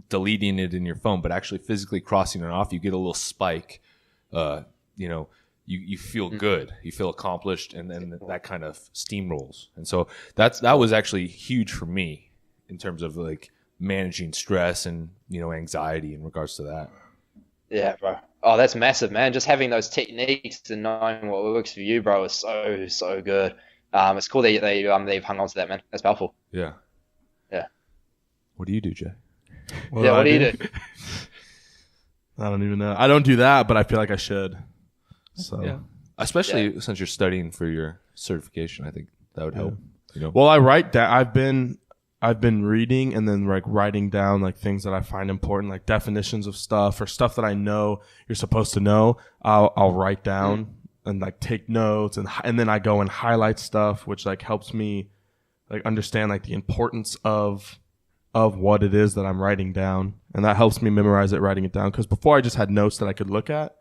deleting it in your phone, but actually physically crossing it off. You get a little spike. You feel good, you feel accomplished, and then that kind of steamrolls. And so that was actually huge for me in terms of like managing stress and anxiety in regards to that.
Yeah, bro. Oh, that's massive, man. Just having those techniques and knowing what works for you, bro, is so good. It's cool that they've hung on to that, man. That's powerful.
Yeah.
Yeah.
What do you do, Jay?
What do you do?
I don't even know. I don't do that, but I feel like I should. So
yeah. Especially since you're studying for your certification, I think that would help.
Well, I write down. I've been reading and then like writing down like things that I find important, like definitions of stuff or stuff that I know you're supposed to know. I'll write down and like take notes, and then I go and highlight stuff, which like helps me like understand like the importance of what it is that I'm writing down, and that helps me memorize it, writing it down. Because before I just had notes that I could look at,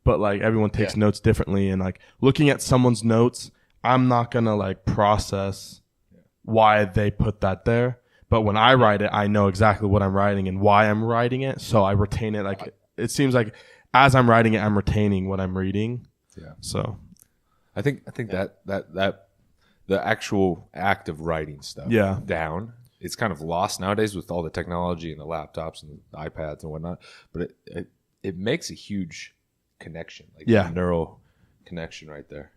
but like everyone takes notes differently, and like looking at someone's notes, I'm not gonna like process why they put that there. But when I write it, I know exactly what I'm writing and why I'm writing it, so I retain it. Like it seems like as I'm writing it, I'm retaining what I'm reading. Yeah. So
I think that the actual act of writing stuff down, it's kind of lost nowadays with all the technology and the laptops and the iPads and whatnot. But it makes a huge connection, like a neural connection right there.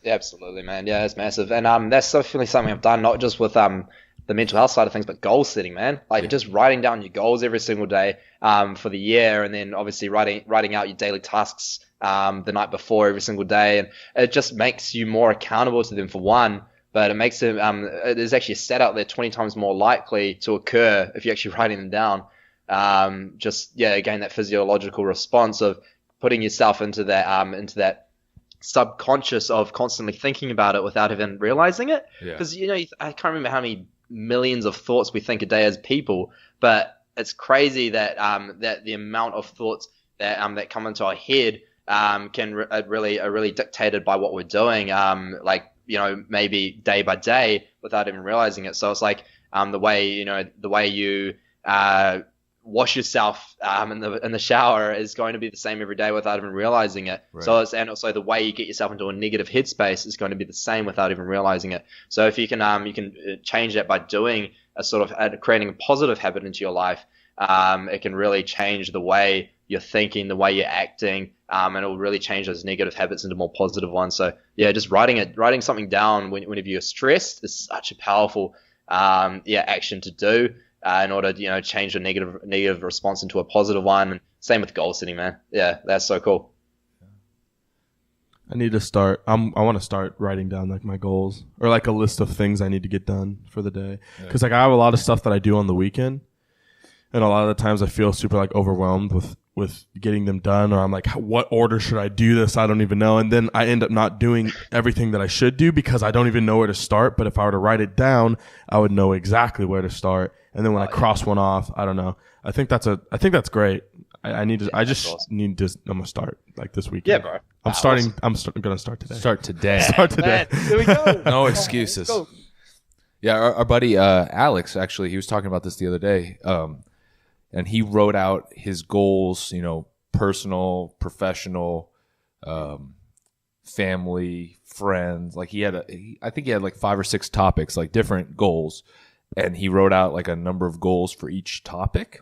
Yeah, absolutely, man. Yeah, it's massive, and that's definitely something I've done, not just with the mental health side of things, but goal setting, man. Like just writing down your goals every single day for the year, and then obviously writing out your daily tasks the night before every single day, and it just makes you more accountable to them for one. But it makes them there's actually a stat out there 20 times more likely to occur if you're actually writing them down. Again, that physiological response of putting yourself into that subconscious of constantly thinking about it without even realizing it. Because I can't remember how many millions of thoughts we think a day as people, but it's crazy that that the amount of thoughts that come into our head are really dictated by what we're doing, maybe day by day without even realizing it. So it's like the way you wash yourself in the shower is going to be the same every day without even realizing it. Right. And also the way you get yourself into a negative headspace is going to be the same without even realizing it. So if you can change that by doing a sort of creating a positive habit into your life, it can really change the way you're thinking, the way you're acting, and it will really change those negative habits into more positive ones. So yeah, just writing something down whenever you're stressed is such a powerful action to do. In order to change a negative response into a positive one. And same with goal setting, man. Yeah, that's so cool.
I need to start. I want to start writing down like my goals or like a list of things I need to get done for the day. Because like I have a lot of stuff that I do on the weekend, and a lot of the times I feel super like overwhelmed with getting them done, or I'm like, what order should I do this? I don't even know. And then I end up not doing everything that I should do because I don't even know where to start. But if I were to write it down, I would know exactly where to start. And then when I cross one off, I don't know. I think that's great. I'm gonna start like this weekend.
Yeah, bro.
I'm gonna start today.
Start today.
Man, here we go.
No excuses. Yeah, our buddy Alex, actually, he was talking about this the other day. And he wrote out his goals, personal, professional, family, friends. Like I think he had like 5 or 6 topics, like different goals, and he wrote out like a number of goals for each topic.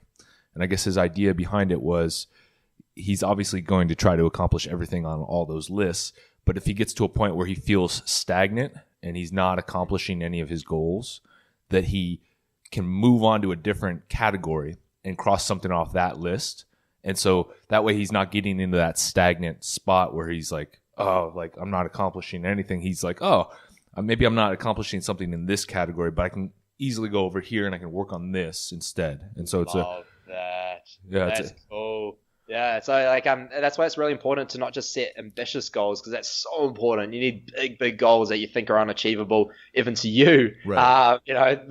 And I guess his idea behind it was he's obviously going to try to accomplish everything on all those lists, but if he gets to a point where he feels stagnant and he's not accomplishing any of his goals, that he can move on to a different category and cross something off that list. And so that way he's not getting into that stagnant spot where he's like, oh, like I'm not accomplishing anything. He's like, oh, maybe I'm not accomplishing something in this category, but I can easily go over here and I can work on this instead. And so it's
Love that.
Yeah,
That's cool. Yeah, so like that's why it's really important to not just set ambitious goals, because that's so important. You need big goals that you think are unachievable, even to you.
Right.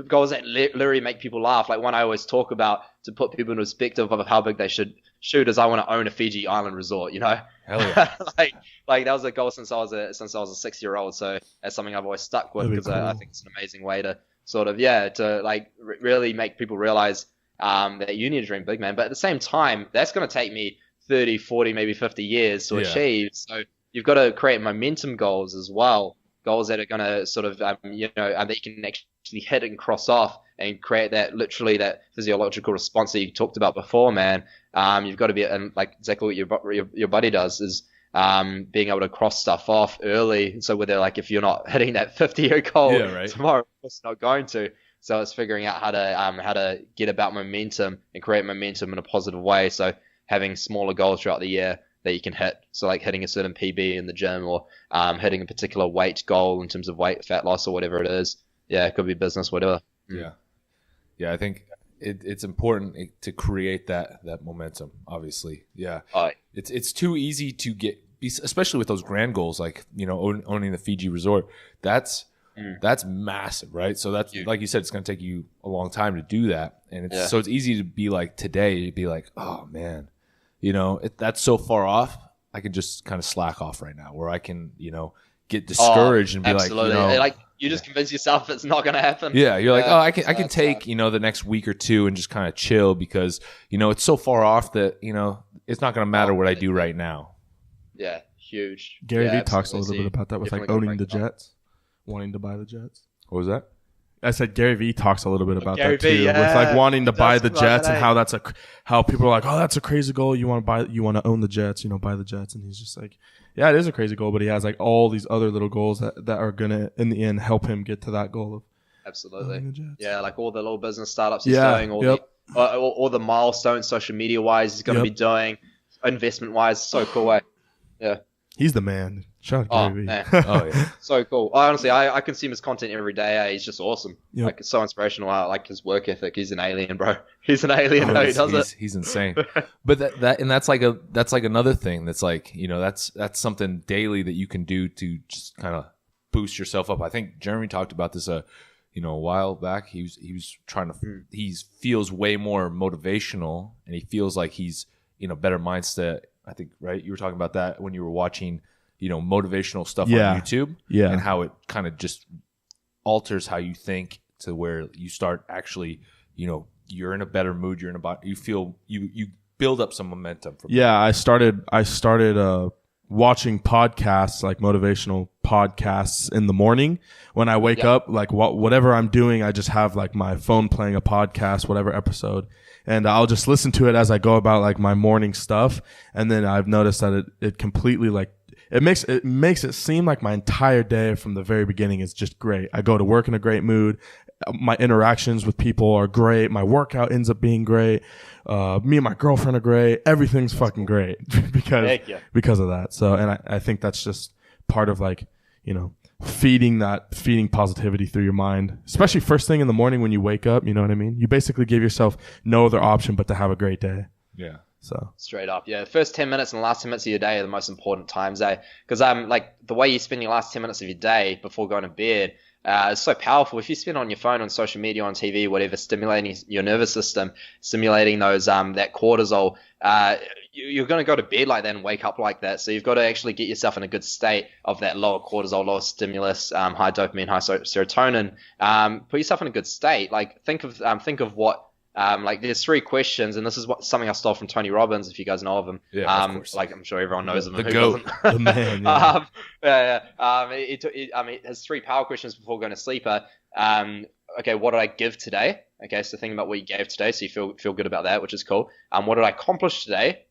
Goals that literally make people laugh. Like one I always talk about to put people in perspective of how big they should shoot is I want to own a Fiji island resort.
Hell yeah.
like that was a goal since I was a 6-year-old. So that's something I've always stuck with because
cool.
I think it's an amazing way to sort of to like really make people realize that you need to dream big, man. But at the same time, that's going to take me 30, 40, maybe 50 years to achieve. So you've got to create momentum goals as well, goals that are going to sort of, that you can actually hit and cross off and create that physiological response that you talked about before, man. You've got to be, and like exactly what your buddy does is being able to cross stuff off early. So whether like if you're not hitting that 50-year goal tomorrow, of course not going to. So it's figuring out how to get about momentum and create momentum in a positive way. So having smaller goals throughout the year that you can hit. So like hitting a certain PB in the gym or hitting a particular weight goal in terms of weight, fat loss, or whatever it is. Yeah, it could be business, whatever.
Yeah. Yeah, I think it's important to create that momentum, obviously. Yeah. It's too easy to get, especially with those grand goals, like, owning the Fiji resort. That's massive, right? So that's like you said, it's going to take you a long time to do that, and so it's easy to be like today, to be like, oh man, that's so far off. I can just kind of slack off right now, where I can, get discouraged and be
absolutely.
like,
you just convince yourself it's not going to happen.
Yeah, you're like, I can take the next week or two and just kind of chill because it's so far off that it's not going to matter what I do right now.
Yeah, huge.
Gary Vee talks a little bit about that with like owning the Jets. Wanting to buy the Jets.
What was that?
I said Gary Vee talks a little bit about
Gary
that too,
V,
with like wanting to buy the Jets and
how
how people are like, oh, that's a crazy goal. You want to own the Jets, buy the Jets, and he's just like, yeah, it is a crazy goal, but he has like all these other little goals that are gonna in the end help him get to that goal of
absolutely
owning the Jets.
Yeah, like all the little business startups he's doing, all the milestones, social media wise, he's going to be doing, investment wise, so cool. Yeah.
He's the man. Shout out Gary Vee.
Oh yeah,
so cool. Honestly, I consume his content every day. He's just awesome.
Yep.
Like it's so inspirational. I like his work ethic. He's an alien, bro. He's an alien. How he does it.
He's insane. But that's like another thing. That's like that's something daily that you can do to just kind of boost yourself up. I think Jeremy talked about this a while back. He was trying to. He feels way more motivational, and he feels like he's in a better mindset. I think, right? You were talking about that when you were watching, motivational stuff on YouTube, and how it kind of just alters how you think to where you start actually, you're in a better mood. You feel you build up some momentum from
that. I started watching podcasts, like motivational podcasts in the morning when I wake up, like whatever I'm doing, I just have like my phone playing a podcast, whatever episode. And I'll just listen to it as I go about like my morning stuff. And then I've noticed that it completely like, it makes it seem like my entire day from the very beginning is just great. I go to work in a great mood. My interactions with people are great. My workout ends up being great. Me and my girlfriend are great. Everything's fucking great because of that. So, and I think that's just part of like, feeding positivity through your mind, especially first thing in the morning when you wake up. You know what I mean? You basically give yourself no other option but to have a great day.
Yeah.
So
straight up, yeah. The first 10 minutes and the last 10 minutes of your day are the most important times, because like the way you spend your last 10 minutes of your day before going to bed is so powerful. If you spend on your phone, on social media, on TV, whatever, stimulating your nervous system, stimulating those that cortisol, you're going to go to bed like that and wake up like that. So you've got to actually get yourself in a good state of that lower cortisol, lower stimulus, high dopamine, high serotonin. Put yourself in a good state. Like think of what Like there's 3 questions, and this is something I stole from Tony Robbins, if you guys know of him.
Yeah, of course.
Like I'm sure everyone knows him.
The
who
GOAT.
doesn't?
The man. Yeah.
It has 3 power questions before going to sleep. Okay, what did I give today? Okay, so think about what you gave today, so you feel good about that, which is cool. What did I accomplish today?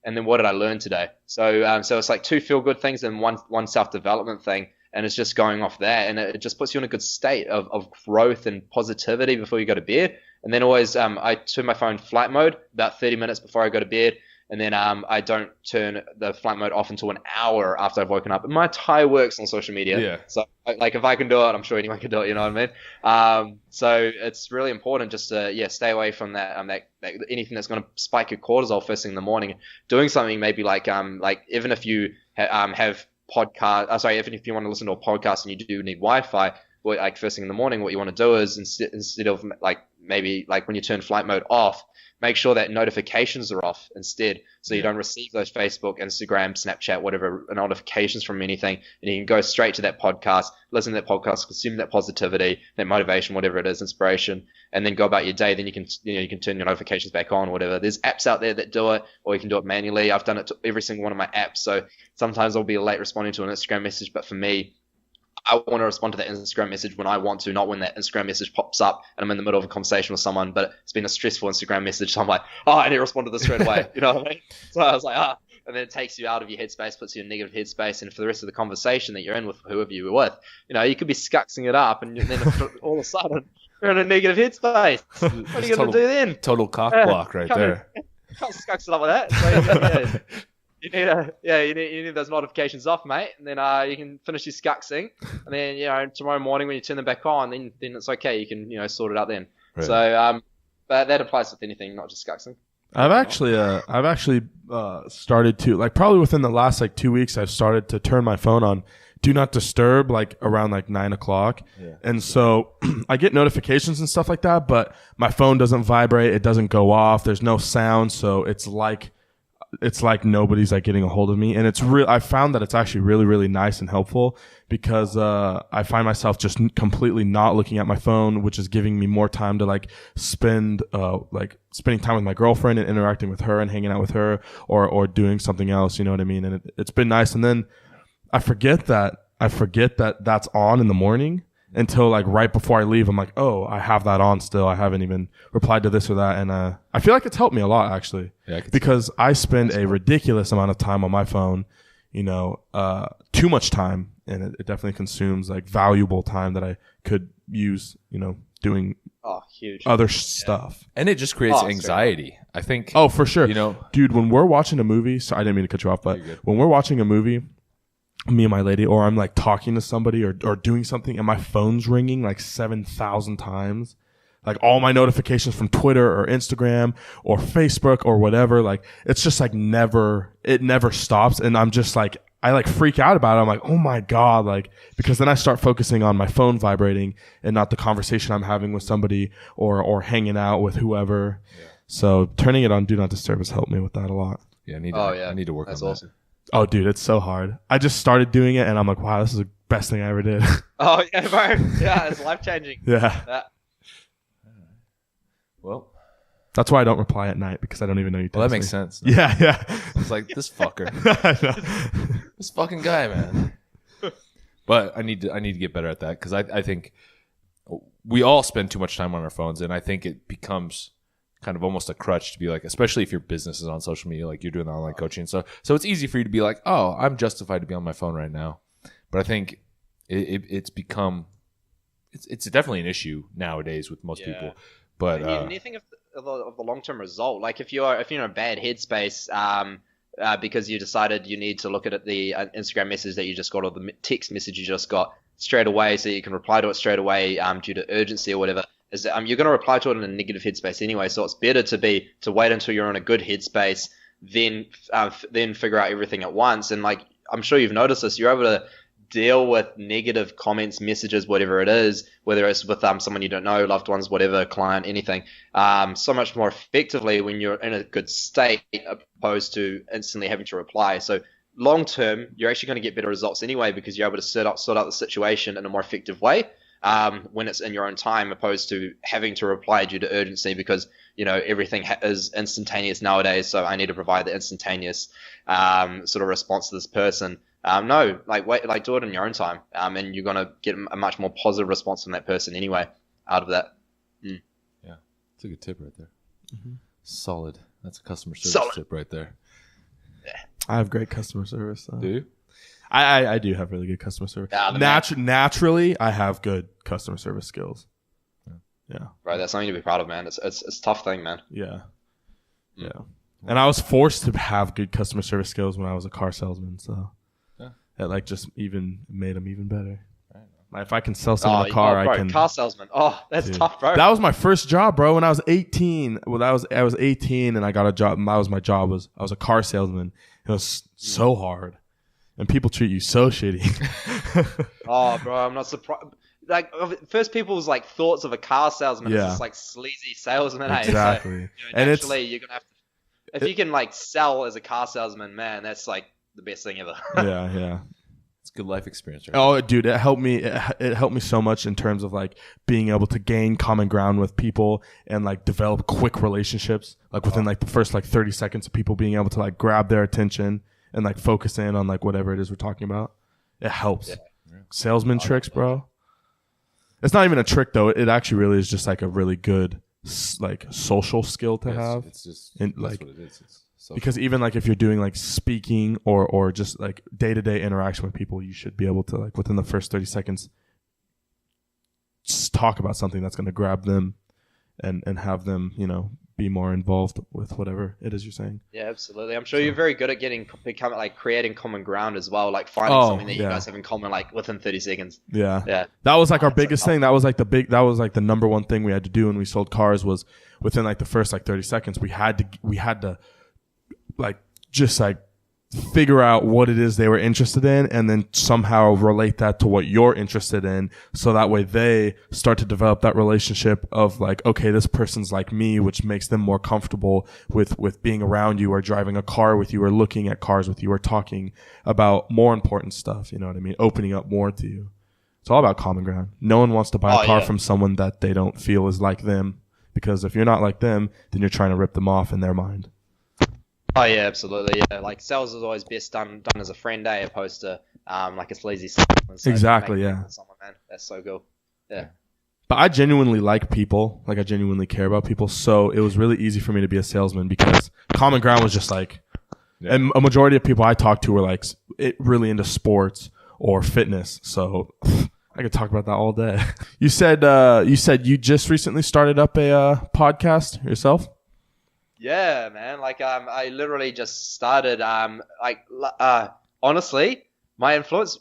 And then what did I learn today? So it's like 2 feel good things and one self development thing. And it's just going off that, and it just puts you in a good state of growth and positivity before you go to bed. And then always, I turn my phone flight mode about 30 minutes before I go to bed, and then I don't turn the flight mode off until an hour after I've woken up. And my entire works on social media.
Yeah.
So like if I can do it, I'm sure anyone can do it. You know what I mean? So it's really important just to stay away from that anything that's going to spike your cortisol first thing in the morning. Doing something maybe like even if you have podcast. Even if you want to listen to a podcast and you do need Wi-Fi, like first thing in the morning, what you want to do is instead of maybe when you turn flight mode off, make sure that notifications are off instead, so you don't receive those Facebook, Instagram, Snapchat, whatever notifications from anything, and you can go straight to that podcast, listen to that podcast, consume that positivity, that motivation, whatever it is, inspiration, and then go about your day. Then you can turn your notifications back on, whatever. There's apps out there that do it, or you can do it manually. I've done it to every single one of my apps, so sometimes I'll be late responding to an Instagram message, but for me, I want to respond to that Instagram message when I want to, not when that Instagram message pops up and I'm in the middle of a conversation with someone, but it's been a stressful Instagram message. So I'm like, I need to respond to this straight away. You know what I mean? So I was like, and then it takes you out of your headspace, puts you in negative headspace. And for the rest of the conversation that you're in with whoever you were with, you could be skuxing it up, and then all of a sudden you're in a negative headspace. What are you going to do then?
Total cock block right there.
Can't skux it up with that. So, you need those notifications off, mate, and then you can finish your skuxing, and then tomorrow morning when you turn them back on, then it's okay. You can sort it out then. Right. So but that applies with anything, not just skuxing.
I've actually started to probably within the last 2 weeks, I've started to turn my phone on do not disturb around 9 o'clock. Yeah. And so I get notifications and stuff like that, but my phone doesn't vibrate. It doesn't go off. There's no sound. So it's like nobody's getting a hold of me. And I found that it's actually really, really nice and helpful because I find myself just completely not looking at my phone, which is giving me more time to spend spending time with my girlfriend and interacting with her and hanging out with her or doing something else, you know what I mean? And it's been nice. And then I forget that that's on in the morning until right before I leave. I'm like, oh, I have that on still. I haven't even replied to this or that. And I feel like it's helped me a lot actually, because I spend a ridiculous amount of time on my phone, too much time. And it definitely consumes valuable time that I could use, doing other stuff.
And it just creates anxiety. I think.
Oh, for sure. Dude, when we're watching a movie, so I didn't mean to cut you off, but when we're watching a movie, me and my lady, or I'm talking to somebody or doing something and my phone's ringing 7,000 times, all my notifications from Twitter or Instagram or Facebook or whatever, it's just it never stops. And I'm just I freak out about it. I'm like, oh my God, because then I start focusing on my phone vibrating and not the conversation I'm having with somebody or hanging out with whoever. Yeah. So turning it on Do Not Disturb has helped me with that a lot.
Yeah, I need to work on that. That's awesome.
Oh, dude, it's so hard. I just started doing it, and I'm like, wow, this is the best thing I ever did.
Oh, yeah, bro. Yeah, it's life-changing.
Yeah.
Well,
that's why I don't reply at night, because I don't even know you text
Well, that
me.
makes sense.
Yeah.
It's like, this fucker. This fucking guy, man. But I need to get better at that, because I think we all spend too much time on our phones, and I think it becomes kind of almost a crutch to be especially if your business is on social media, you're doing the online coaching. So it's easy for you to be oh, I'm justified to be on my phone right now. But I think it's become, it's definitely an issue nowadays with most people. But
you think of the long-term result. If you're in a bad headspace, because you decided you need to look at the Instagram message that you just got or the text message you just got straight away, so you can reply to it straight away due to urgency or whatever, is that you're going to reply to it in a negative headspace anyway. So it's better to wait until you're in a good headspace, then figure out everything at once. And I'm sure you've noticed this, you're able to deal with negative comments, messages, whatever it is, whether it's with someone you don't know, loved ones, whatever, client, anything, so much more effectively when you're in a good state opposed to instantly having to reply. So long term, you're actually going to get better results anyway, because you're able to sort out the situation in a more effective way. when it's in your own time, opposed to having to reply due to urgency because everything is instantaneous nowadays. So I need to provide the instantaneous sort of response to this person. No, wait, do it in your own time, and you're gonna get a much more positive response from that person anyway out of that.
Yeah, it's a good tip right there. Solid. That's a customer service
Solid.
tip right there.
I have great customer service.
Do you?
I do have really good customer service. Naturally, I have good customer service skills. Yeah.
Right, that's something to be proud of, man. It's a tough thing, man.
Yeah. Yeah. And I was forced to have good customer service skills when I was a car salesman, so it just even made them even better. If I can sell someone a car,
bro,
I can.
Car salesman. Oh, that's tough, bro.
That was my first job, bro. When I was 18, I was 18 and I got a job. That was my job. I was a car salesman. It was so hard, and people treat you so shitty.
Oh, bro, I'm not surprised. Like first, people's thoughts of a car salesman is just sleazy salesman.
Exactly.
Hey? So,
and
naturally, you're gonna have to. If you can sell as a car salesman, man, that's the best thing ever.
Yeah.
It's a good life experience, right?
Oh, dude, it helped me. It helped me so much in terms of being able to gain common ground with people and develop quick relationships. Within the first 30 seconds of people being able to grab their attention and focus in on whatever it is we're talking about. It helps. Yeah. Salesman tricks, bro. It's not even a trick though. It actually really is just a really good social skill to have.
It's just
and,
that's what it is. It's social.
Because even if you're doing speaking or just day-to-day interaction with people, you should be able to within the first 30 seconds just talk about something that's going to grab them and have them be more involved with whatever it is you're saying.
Yeah, absolutely. I'm sure you're very good at creating common ground as well, finding something that you guys have in common within 30 seconds.
Yeah. That was our biggest thing. That was the number one thing we had to do when we sold cars was within the first 30 seconds we had to just figure out what it is they were interested in and then somehow relate that to what you're interested in, so that way they start to develop that relationship of okay, this person's like me, which makes them more comfortable with being around you or driving a car with you or looking at cars with you or talking about more important stuff, you know what I mean, opening up more to you. It's all about common ground. No one wants to buy a car from someone that they don't feel is like them, because if you're not like them, then you're trying to rip them off in their mind.
Oh yeah, absolutely. Yeah, sales is always best done as a friend, opposed to a sleazy salesman. So
exactly. Yeah.
Someone, man, that's so cool. Yeah.
But I genuinely like people. I genuinely care about people. So it was really easy for me to be a salesman because common ground was just and a majority of people I talked to were really into sports or fitness. So I could talk about that all day. You said you just recently started up a podcast yourself.
Yeah, man. I literally just started. Honestly, my influence,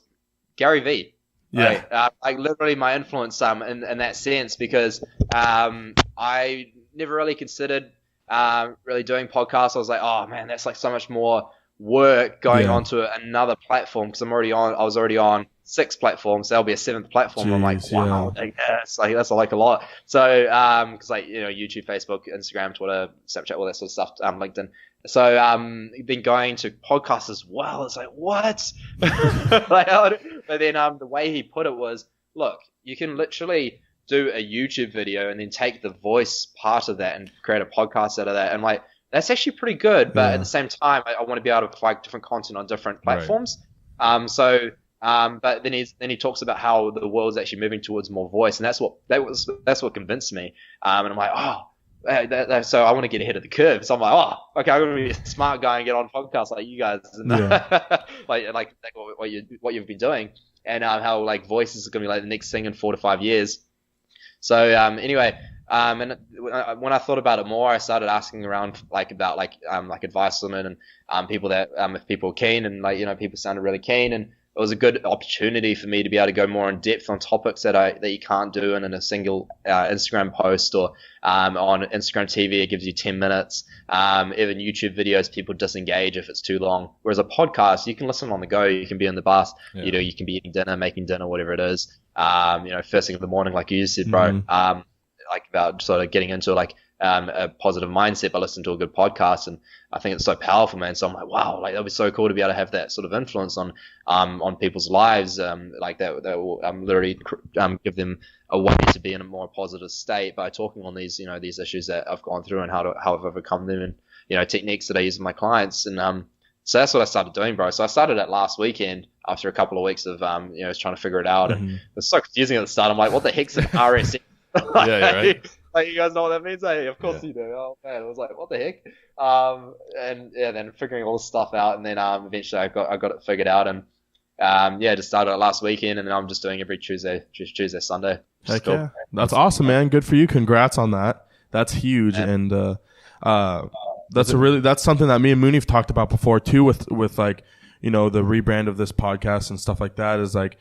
Gary V.
Yeah.
Literally my influence in that sense, because I never really considered really doing podcasts. I was oh man, that's so much more work going onto another platform, because I was already on 6 platforms. There'll be a 7th platform.
Jeez,
I'm wow, that's that's a lot. So because YouTube, Facebook, Instagram, Twitter, Snapchat, all that sort of stuff, LinkedIn. So been going to podcasts as well. It's what? But then the way he put it was, look, you can literally do a YouTube video and then take the voice part of that and create a podcast out of that, and that's actually pretty good. But at the same time, I want to be able to provide different content on different platforms. Right. But then he talks about how the world's actually moving towards more voice, and that's what convinced me. And I'm so I want to get ahead of the curve. So I'm okay, I'm gonna be a smart guy and get on podcasts like you guys, and what you've been doing, and how voice is gonna be the next thing in 4 to 5 years. So anyway. And when I thought about it more, I started asking around about advice from it, and people that if people were keen, and people sounded really keen, and it was a good opportunity for me to be able to go more in depth on topics that you can't do in a single Instagram post, or on Instagram TV it gives you 10 minutes. Even YouTube videos, people disengage if it's too long. Whereas a podcast, you can listen on the go. You can be in the bus. Yeah. You can be eating dinner, making dinner, whatever it is. First thing in the morning, like you said, bro.
Mm-hmm.
About sort of getting into a positive mindset by listening to a good podcast. And I think it's so powerful, man. So I'm like, wow, like that'd be so cool to be able to have that sort of influence on people's lives, like that will literally give them a way to be in a more positive state by talking on these, these issues that I've gone through and how I've overcome them, and techniques that I use with my clients. And so that's what I started doing, bro. So I started it last weekend after a couple of weeks of was trying to figure it out, and it was so confusing at the start. I'm like, what the heck's an RSS?
Yeah, you're right.
Like, you guys know what that means? Hey, of course you do. Oh man, I was like, what the heck? And yeah, then figuring all this stuff out, and then eventually I got it figured out, and just started it last weekend, and then I'm just doing every Tuesday, Sunday.
Heck yeah, that's awesome, man. Good for you. Congrats on that. That's huge, and that's something that me and Mooney have talked about before too, with like the rebrand of this podcast and stuff like that. Is like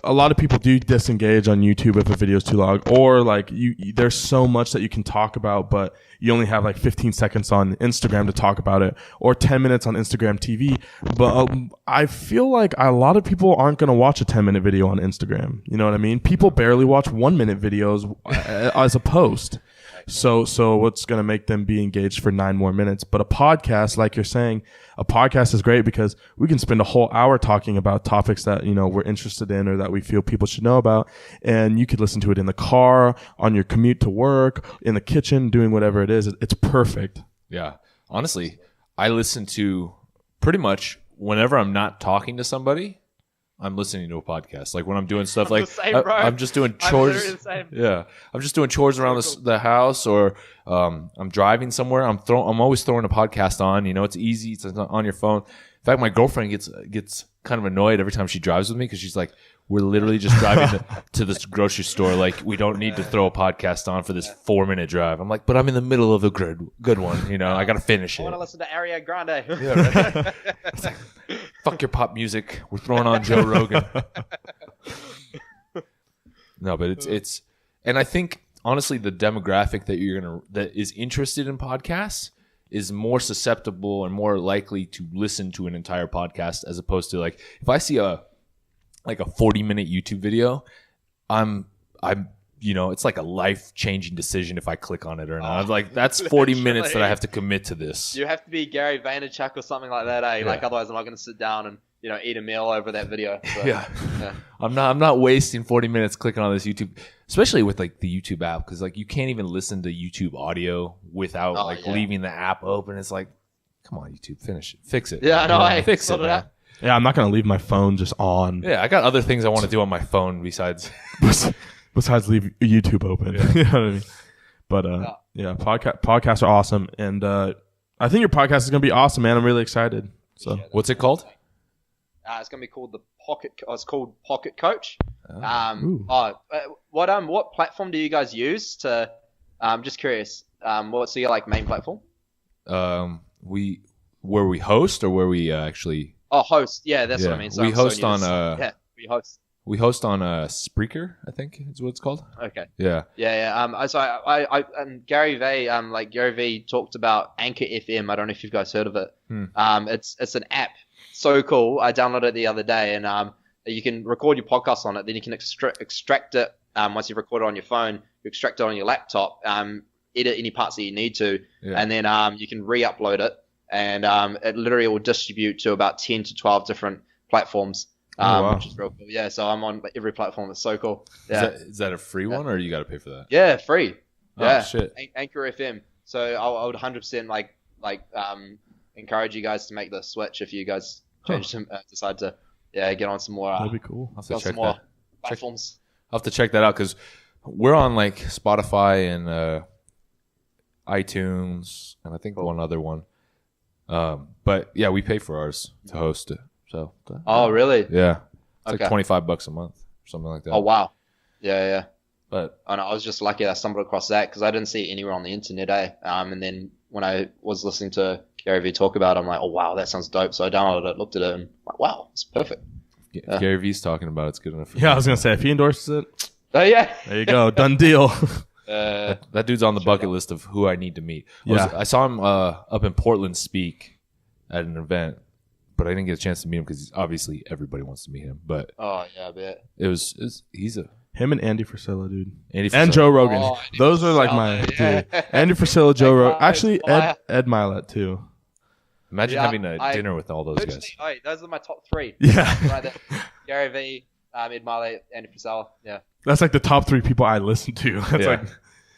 a lot of people do disengage on YouTube if a video is too long, or like there's so much that you can talk about, but you only have like 15 seconds on Instagram to talk about it, or 10 minutes on Instagram TV. But I feel like a lot of people aren't going to watch a 10-minute video on Instagram. You know what I mean? People barely watch 1-minute videos as a post. So what's going to make them be engaged for 9 more minutes? But a podcast, like you're saying, a podcast is great because we can spend a whole hour talking about topics that, we're interested in or that we feel people should know about. And you could listen to it in the car, on your commute to work, in the kitchen, doing whatever it is. It's perfect.
Yeah. Honestly, I listen to pretty much whenever I'm not talking to somebody, I'm listening to a podcast. Like when I'm doing stuff like I'm just doing chores. Yeah, I'm just doing chores around the house, or I'm driving somewhere. I'm always throwing a podcast on. It's easy. It's on your phone. In fact, my girlfriend gets kind of annoyed every time she drives with me because she's like, "We're literally just driving to this grocery store. Like we don't need to throw a podcast on for this 4-minute drive." I'm like, "But I'm in the middle of a good one. I got to finish it."
I want to listen to Ariana Grande.
Yeah, right? It's like, fuck your pop music. We're throwing on Joe Rogan. No, but it's, and I think honestly, the demographic that is interested in podcasts is more susceptible and more likely to listen to an entire podcast as opposed to like if I see a 40-minute YouTube video, it's like a life-changing decision if I click on it or not. I'm like, that's 40 minutes that I have to commit to this.
You have to be Gary Vaynerchuk or something like that, eh? Yeah. Like otherwise I'm not going to sit down and eat a meal over that video. So,
yeah. I'm not wasting 40 minutes clicking on this YouTube, especially with like the YouTube app, because like you can't even listen to YouTube audio without leaving the app open. It's like, come on, YouTube, fix it.
Yeah, I know.
Fix it.
Yeah, I'm not going to leave my phone just on.
Yeah, I got other things I want to do on my phone besides
leave YouTube open. Yeah. You know what I mean? But podcasts are awesome, and I think your podcast is going to be awesome, man. I'm really excited. So,
what's it called?
It's going to be called it's called Pocket Coach. What platform do you guys use to? I'm just curious. What's your main platform?
Where we host or where we actually.
Oh, host. Yeah, that's what I mean. So
we host on.
We host.
We host on Spreaker, I think is what it's called.
Okay.
Yeah.
Yeah. So I Gary Vay, Gary Vee talked about Anchor FM. I don't know if you've guys heard of it. It's an app. So cool. I downloaded it the other day, and you can record your podcast on it. Then you can extract it. Once you've recorded it on your phone, you extract it on your laptop. Edit any parts that you need to, and then you can re-upload it, and it literally will distribute to about 10 to 12 different platforms. Which is real cool. Yeah, so I'm on every platform. It's so cool. Yeah.
Is that a free one, or you got to pay for that?
Yeah, free. Yeah.
Oh, shit.
Anchor FM. So I would 100% encourage you guys to make the switch if you guys decide to get on some more.
That'd be cool.
I'll have to check
more
that.
platforms.
I'll have to check that out because we're on like Spotify and iTunes and I think one other one. But yeah, we pay for ours to host it. So.
Oh, really?
Yeah. It's like $25 a month or something like that.
Oh, wow. Yeah.
But
I was just lucky that I stumbled across that because I didn't see it anywhere on the internet, And then when I was listening to Gary Vee talk about it, I'm like, oh, wow, that sounds dope. So I downloaded it, looked at it, and I'm like, wow, it's perfect.
Gary Vee's talking about it's good enough.
I was going to say, if he endorses it,
oh, yeah.
There you go. Done deal.
That dude's on the bucket list of who I need to meet. I saw him up in Portland speak at an event, but I didn't get a chance to meet him because obviously everybody wants to meet him. But
oh yeah, I bet
he's
Him and Andy Frisella, dude.
Andy
And
Frisella.
Joe Rogan.
Oh, Andy
Those are like
Frisella,
my
yeah.
dude. Andy Frisella, Joe Rogan.
guys,
Actually,
why-
Ed Milet too.
Imagine
Yeah,
having a
I-
dinner with all those guys.
Personally, those are my top 3.
Yeah.
Right there. Gary V, Ed Miley, Andy Frisella. Yeah,
That's like the top 3 people I listen to. That's
Yeah.
like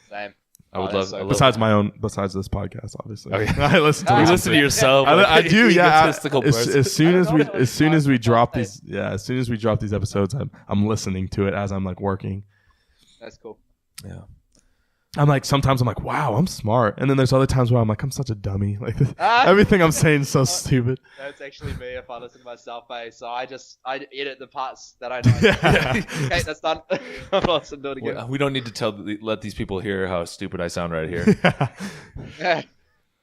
same.
I would
that's
love. I love
besides this podcast, obviously.
Okay.
I listen to
you
this.
listen to yourself.
I do, yeah.
Egotistical person.
As soon as
I don't know
as soon as we
what
drop
you
these, as soon as we drop these episodes, I'm listening to it as I'm like working.
That's cool.
Yeah.
I'm like, sometimes I'm like, wow, I'm smart, and then there's other times where I'm like, I'm such a dummy. Like
Ah.
everything I'm saying is so stupid.
That's actually me if I listen to myself, so I edit the parts that I know.
Yeah.
Okay, that's done. I'm not to do it again.
We don't need to let these people hear how stupid I sound right here.
Yeah.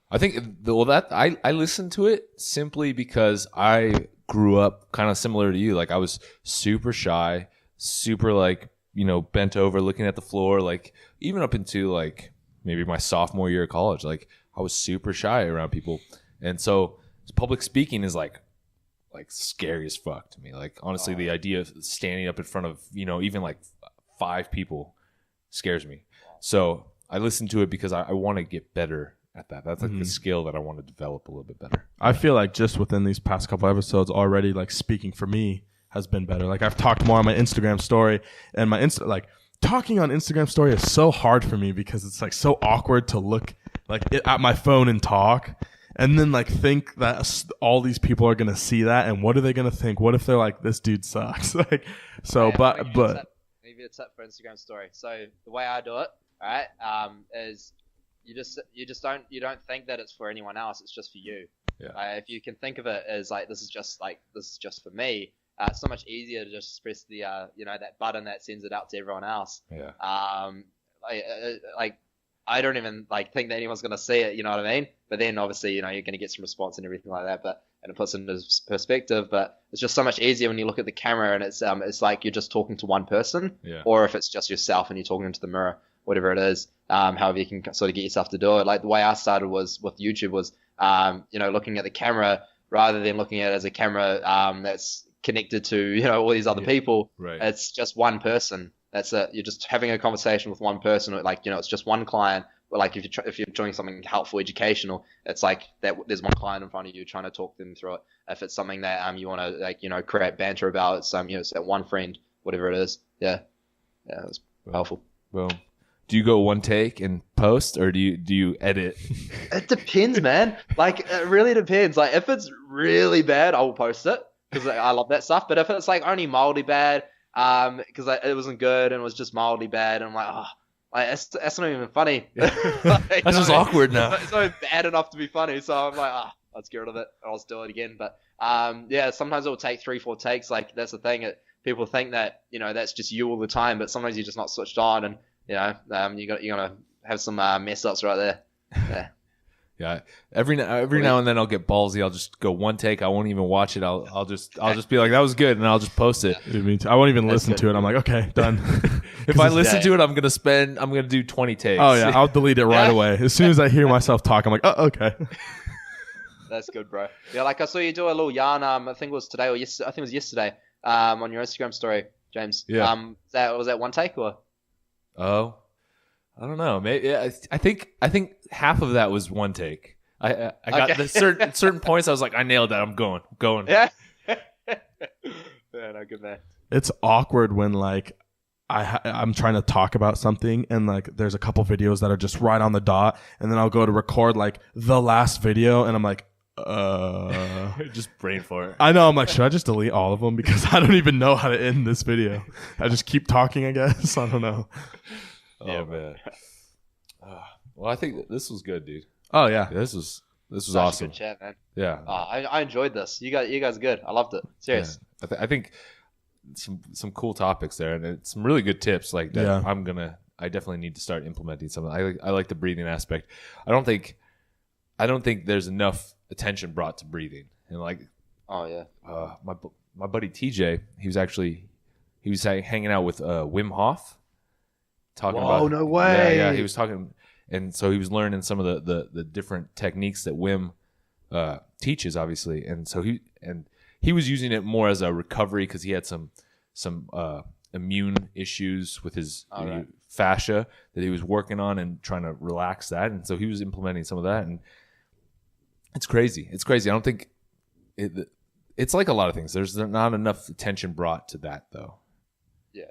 I think I listened to it simply because I grew up kind of similar to you. Like I was super shy, super like, bent over looking at the floor, like even up into like maybe my sophomore year of college. Like I was super shy around people. And so public speaking is like scary as fuck to me. Like honestly, the idea of standing up in front of, even like 5 people scares me. So I listen to it because I want to get better at that. That's like the skill that I want to develop a little bit better.
I feel like just within these past couple episodes already, like speaking for me has been better. Like I've talked more on my Instagram story, and my talking on Instagram story is so hard for me because it's like so awkward to look like at my phone and talk, and then like think that all these people are gonna see that, and what are they gonna think? What if they're like, this dude sucks? Like, so,
Yeah,
but
maybe it's up for Instagram story. So the way I do it, all right, is you don't think that it's for anyone else. It's just for you.
Yeah.
If you can think of it as like this is just for me. It's so much easier to just press the that button that sends it out to everyone else.
Yeah.
I don't even think that anyone's gonna see it. You know what I mean? But then obviously you're gonna get some response and everything like that. And it puts it into perspective. But it's just so much easier when you look at the camera and it's like you're just talking to one person.
Yeah.
Or if it's just yourself and you're talking into the mirror, whatever it is. However you can sort of get yourself to do it. Like the way I started was with YouTube was looking at the camera rather than looking at it as a camera that's connected to all these other people.
Right.
It's just one person. That's it. You're just having a conversation with one person. It's just one client. Or like if you're doing something helpful, educational, it's like that. There's one client in front of you trying to talk them through it. If it's something that you want to create banter about, it's it's that one friend, whatever it is. Yeah, it was helpful.
Boom. Do you go one take and post, or do you edit?
It depends, man. It really depends. Like if it's really bad, I will post it because I love that stuff. But if it's like only mildly bad, because it wasn't good and it was just mildly bad, and I'm like, that's not even funny.
That's just awkward now.
It's not bad enough to be funny. So I'm like, let's get rid of it. I'll just do it again. But sometimes it will take 3-4 takes. Like that's the thing. People think that that's just you all the time, but sometimes you're just not switched on, and you're gonna have some mess ups right there. Yeah.
Yeah. Every now and then I'll get ballsy. I'll just go one take. I won't even watch it. I'll just be like, that was good, and I'll just post it.
I won't even listen to it. I'm like, okay, done.
If I listen to it, I'm gonna do 20 takes.
Oh yeah, I'll delete it right away as soon as I hear myself talk. I'm like, oh okay.
That's good, bro. Yeah, like I saw you do a little yarn. I think it was today or yesterday. I think it was yesterday. On your Instagram story, James.
Yeah.
Was that one take or?
Oh, I don't know. Maybe I think half of that was one take. I got the certain points. I was like, I nailed that. I'm going.
Yeah. Yeah, no, good man.
It's awkward when like I'm trying to talk about something and like there's a couple videos that are just right on the dot, and then I'll go to record like the last video and I'm like,
just brain fart.
I know. I'm like, should I just delete all of them because I don't even know how to end this video? I just keep talking, I guess. I don't know.
Oh man. Well, I think this was good, dude.
Oh yeah.
This was
Such
awesome.
a good chat, man.
Yeah.
I enjoyed this. You guys are good. I loved it. Serious.
Yeah. I think some cool topics there, and it's some really good tips. Like that,
Yeah.
I definitely need to start implementing something. I like the breathing aspect. I don't think there's enough attention brought to breathing, and like,
Oh yeah.
my buddy TJ, he was hanging out with Wim Hof, talking about.
no way.
Yeah, he was talking, and so he was learning some of the different techniques that Wim teaches, obviously, and so he was using it more as a recovery because he had some immune issues with his fascia that he was working on and trying to relax that, and so he was implementing some of that, and it's crazy. It's crazy. I don't think it's like a lot of things. There's not enough attention brought to that though. Yeah,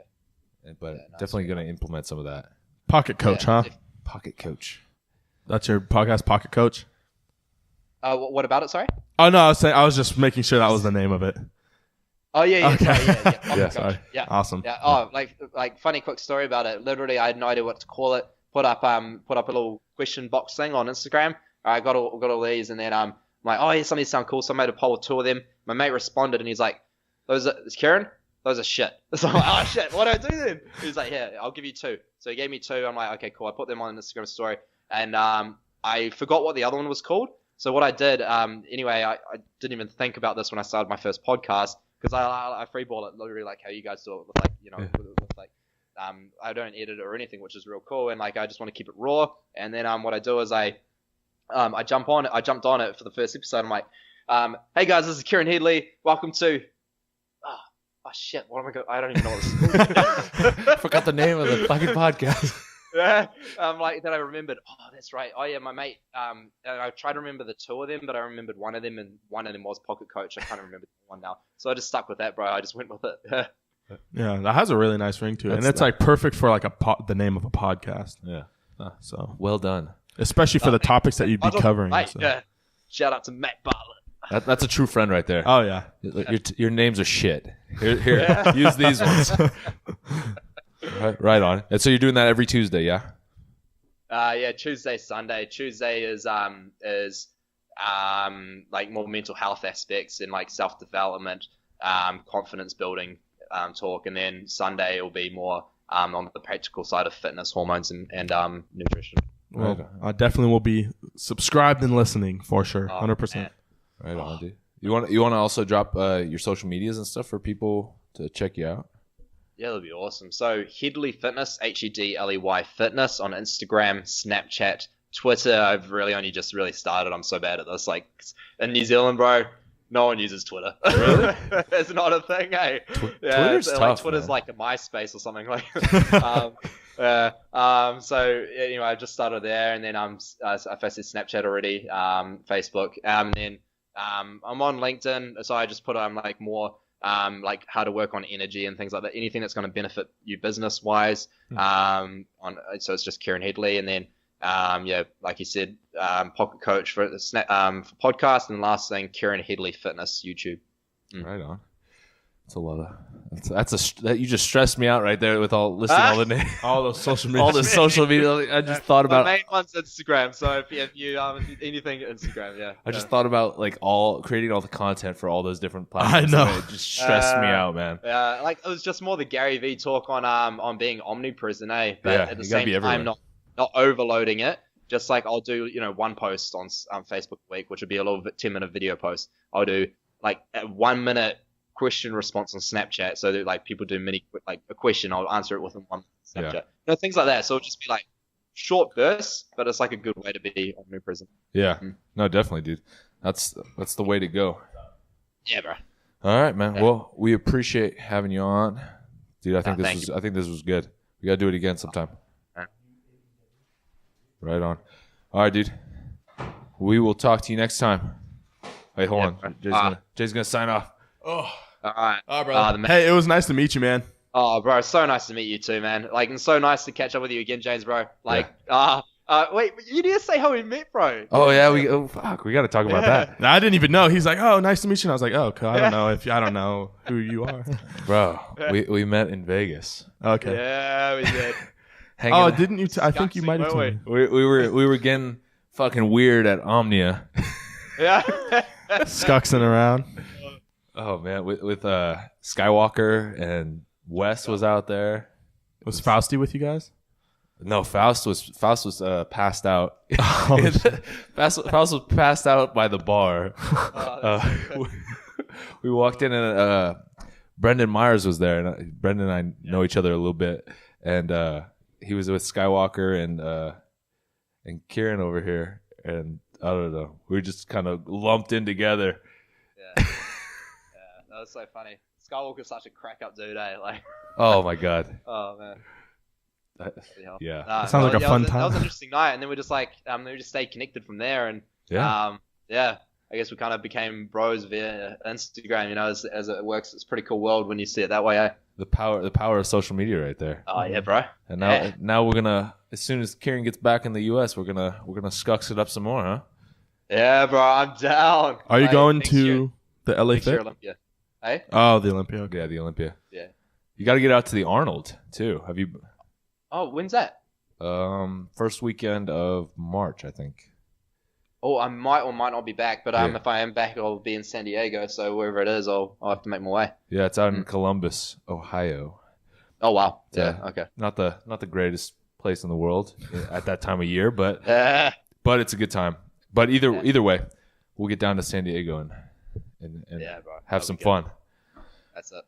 but definitely going to implement some of that.
Pocket Coach, huh?
Pocket Coach.
That's your podcast, Pocket Coach.
What about it? Sorry.
Oh no, I was just making sure that was the name of it.
Oh yeah.
Okay.
Pocket Coach.
Sorry.
Yeah.
Awesome.
Yeah. Oh, like funny quick story about it. Literally, I had no idea what to call it. Put up a little question box thing on Instagram. I got all these, and then I'm like, oh yeah, some of these sound cool. So I made a poll of 2 of them. My mate responded, and he's like, "It's Kieran. Those are shit." So I'm like, oh shit, what do I do then? He's like, "Yeah, I'll give you 2." So he gave me 2. I'm like, okay, cool. I put them on an Instagram story, and I forgot what the other one was called. So what I did, anyway, I didn't even think about this when I started my first podcast, because I freeball it literally like how you guys do it with like, you know, with like, I don't edit it or anything, which is real cool, and like I just want to keep it raw. And then what I do is I jumped on it for the first episode. I'm like, hey guys, this is Kieran Hedley. Welcome to. Oh shit! What am I going? I don't even know what this is called.
Forgot the name of the fucking podcast.
Yeah. Then I remembered. Oh, that's right. Oh yeah, my mate. And I tried to remember the 2 of them, but I remembered one of them, and one of them was Pocket Coach. I can't remember the one now. So I just stuck with that, bro. I just went with it.
Yeah, that has a really nice ring to it, and it's like perfect for like the name of a podcast.
Yeah.
So
well done.
Especially for the topics that you'd be covering.
Mate,
so.
yeah. Shout out to Matt Bartlett.
That's a true friend right there.
Oh yeah.
Your names are shit. Here, use these ones. Right on. And so you're doing that every Tuesday, yeah?
Yeah, Tuesday, Sunday. Tuesday is like more mental health aspects and like self-development, confidence building talk, and then Sunday will be more on the practical side of fitness, hormones, and nutrition.
Well, I definitely will be subscribed and listening for sure, 100%.
Right on, dude. You want to also drop your social medias and stuff for people to check you out?
Yeah, that'd be awesome. So Hedley Fitness, Hedley Fitness on Instagram, Snapchat, Twitter. I've really only just really started. I'm so bad at this. Like in New Zealand, bro, no one uses Twitter. Really? It's not a thing, eh?
Twitter's tough,
like, Twitter's
man.
like a MySpace or something. Like, so anyway, I just started there, and then I first did Snapchat already, Facebook, and then I'm on LinkedIn. So I just put like more. Like how to work on energy and things like that. Anything that's going to benefit you business wise. So it's just Kieran Hedley, and then like you said, Pocket Coach for podcast, and last thing, Kieran Hedley Fitness YouTube.
Right on. That's a lot of that you just stressed me out right there with all listing all the names,
All those social media.
all the social media. I just thought about.
My main one's Instagram. So if you anything Instagram, yeah.
I just thought about like creating all the content for all those different platforms.
I know.
It just stressed me out, man.
Yeah, like it was just more the Gary V talk on being omnipresent, eh? But
Yeah,
at the
you gotta
same
be
time,
everywhere.
not overloading it. Just like I'll do, one post on Facebook a week, which would be a little 10-minute video post. I'll do like a 1-minute question response on Snapchat. So that like people do like a question, I'll answer it within 1 minute. Snapchat. Things like that. So it'll just be like short bursts, but it's like a good way to be omnipresent.
Yeah, no, definitely, dude. That's the way to go.
Yeah, bro.
All right, man. Well, we appreciate having you on, dude. I think
thank
this was good. We gotta do it again sometime.
All right.
Right on. All right, dude. We will talk to you next time. Wait, hold on. Jay's gonna sign off.
All right.
Oh, brother. Hey, it was nice to meet you, man.
Oh, bro, so nice to meet you too, man. Like, and so nice to catch up with you again, James, bro. Like, wait, you need to say how we met, bro.
Oh yeah, we got to talk about that,
I didn't even know. He's like, "Oh, nice to meet you." And I was like, "Oh, I don't know who you are."
bro. We met in Vegas.
Okay.
Yeah, we did.
Oh, didn't you? I think you might have told me.
We were getting fucking weird at Omnia.
Yeah.
Skuxing around.
Oh man, with Skywalker and Wes was out there.
Was Fausty with you guys?
No, Faust was passed out.
Oh,
Faust was passed out by the bar. We walked in and Brendan Myers was there, and Brendan and I know each other a little bit, and he was with Skywalker and Kieran over here, and I don't know, we just kind of lumped in together.
Yeah. That was so funny. Skywalker's such a crack up dude, eh? Like,
Oh my god.
oh man.
Yeah.
That sounds like a fun
That
time.
was an interesting night, and then we just stayed connected from there, and
Yeah.
I guess we kind of became bros via Instagram. You know, as it works, it's a pretty cool world when you see it that way, eh?
The power of social media right there.
Oh yeah, bro.
And
Yeah.
now we're gonna, as soon as Kieran gets back in the US, we're gonna Skux it up some more, huh?
Yeah, bro, I'm down.
Are you
Like,
going
next
to
year-
the LA
next year
Fit?
Olympia? Hey?
Oh, the Olympia. Okay.
Yeah, the Olympia.
Yeah.
You got to get out to the Arnold too. Have you?
Oh, when's that?
First weekend of March, I think.
Oh, I might or might not be back, but
Yeah.
if I am back, I'll be in San Diego. So wherever it is, I'll have to make my way.
Yeah, it's out in Columbus, Ohio.
Oh wow.
Yeah.
Yeah. Okay.
Not the greatest place in the world at that time of year, but
Yeah.
it's a good time. But either way, we'll get down to San Diego and
Yeah, bro.
have
That'll
some
be good.
fun.
That's it.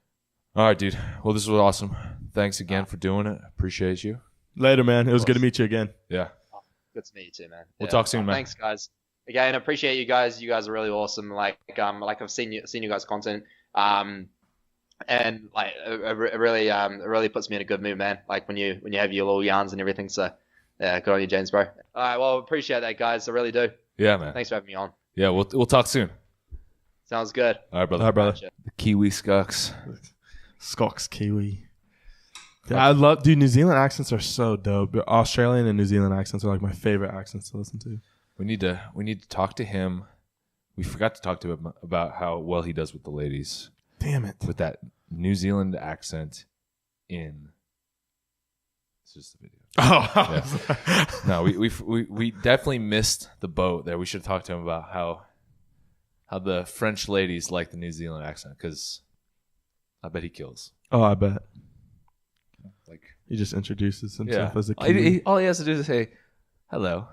All right, dude. Well, this was awesome. Thanks again for doing it. Appreciate you.
Later, man. It was good to meet you again.
Yeah.
Good to meet you too, man.
We'll talk soon, man.
Thanks, guys. Again, appreciate you guys. You guys are really awesome. Like I've seen you guys' content. And like it really puts me in a good mood, man. Like when you have your little yarns and everything. So yeah, good on you, James, bro. All right, well, appreciate that, guys. I really do.
Yeah, man.
Thanks for having me on.
Yeah, we'll talk soon.
Sounds good.
All right, brother.
All right, brother.
Gotcha.
The Kiwi Skux.
Skuxxy Kiwi. Yeah, I love, dude. New Zealand accents are so dope. Australian and New Zealand accents are like my favorite accents to listen to.
We need to talk to him. We forgot to talk to him about how well he does with the ladies
Damn it.
with that New Zealand accent in. It's just the video.
Oh,
No, we definitely missed the boat there. We should have talked to him about how the French ladies like the New Zealand accent, because I bet he kills.
oh, I bet
Like,
he just introduces himself
yeah,
as a Kiwi.
all he has to do is say hello,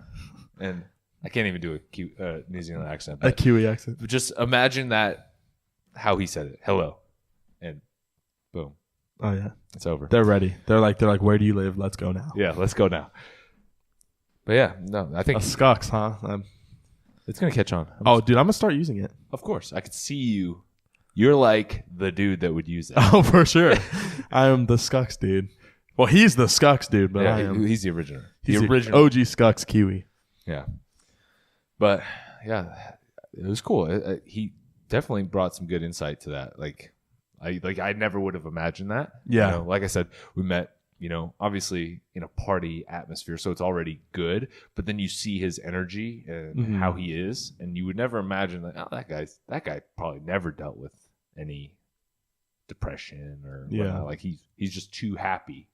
and I can't even do a New Zealand accent.
A
But
Kiwi accent.
just imagine that, how he said it, hello, and boom,
Oh yeah,
it's over.
they're ready. They're like, where do you live? Let's go now.
Yeah, let's go now. But yeah, no, I
A
think
Skux, huh?
it's gonna catch on.
Oh, dude, I'm gonna start using it.
Of course, I could see you. You're like the dude that would use that.
Oh, for sure. I am the Skux dude. Well, he's the Skux dude, but I
Yeah,
am.
he's the original.
He's
the original.
OG Skux Kiwi.
Yeah. But yeah, it was cool. He definitely brought some good insight to that. I never would have imagined that.
Yeah.
You know, like I said, we met, obviously in a party atmosphere, so it's already good. But then you see his energy and how he is, and you would never imagine that. Oh, that guy probably never dealt with any depression or whatnot. Like he's just too happy.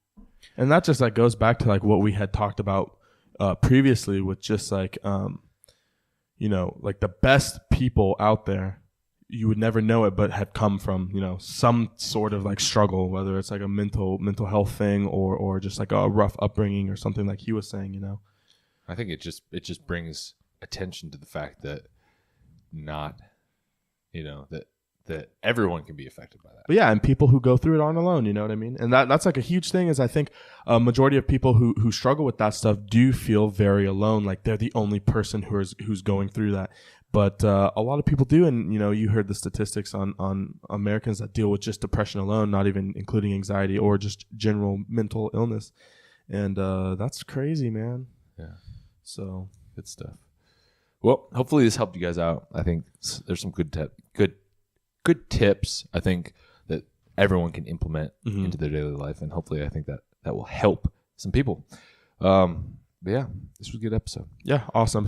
And that just like goes back to like what we had talked about previously with just like like the best people out there, you would never know it, but had come from some sort of like struggle, whether it's like a mental health thing or just like a rough upbringing or something, like he was saying.
I think it just brings attention to the fact that not that everyone can be affected by that.
But yeah, and people who go through it aren't alone, you know what I mean? And that's like a huge thing, is I think a majority of people who struggle with that stuff do feel very alone, like they're the only person who's going through that. But a lot of people do, and you heard the statistics on Americans that deal with just depression alone, not even including anxiety or just general mental illness. And that's crazy, man.
Yeah.
So
Good stuff. Well, hopefully this helped you guys out. I think there's some good tips, I think, that everyone can implement into their daily life, and hopefully I think that will help some people. But yeah, this was a good episode.
yeah, awesome.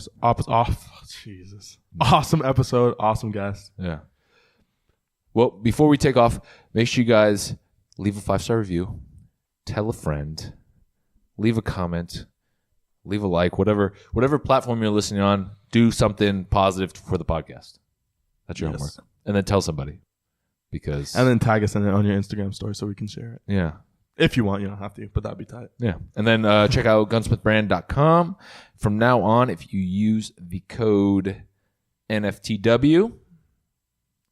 Jesus. Awesome episode. Awesome guest.
Yeah. Well, before we take off, make sure you guys leave a 5-star review, tell a friend, leave a comment, leave a like, whatever platform you're listening on, do something positive for the podcast. That's your homework. And then tell somebody, because
And then tag us in it on your Instagram story so we can share it.
yeah.
If you want, you don't have to, but that'd be tight.
Yeah. And then check out gunsmithbrand.com. From now on, if you use the code NFTW,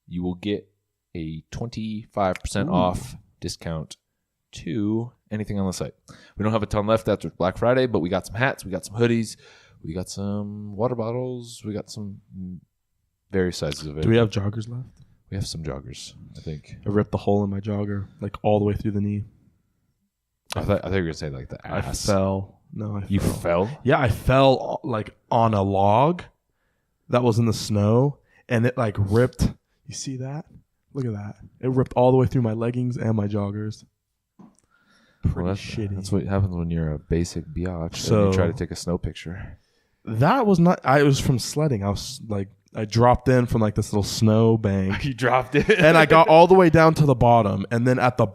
you will get a 25% off discount to anything on the site. We don't have a ton left after Black Friday, but we got some hats, we got some hoodies, we got some water bottles, we got some various sizes of it.
Do we have joggers left?
We We have some joggers, I think.
I ripped the hole in my jogger, like all the way through the knee.
I thought you were gonna say like the ass.
I fell. No,
You fell?
Yeah, I fell like on a log that was in the snow, and it like ripped. You see that? Look at that. It ripped all the way through my leggings and my joggers. Pretty shitty.
That's what happens when you're a basic biatch.
So-
And you try to take a snow picture.
That was not. It was from sledding. I was like, I dropped in from like this little snow bank.
You dropped it.
And I got all the way down to the bottom, and then at the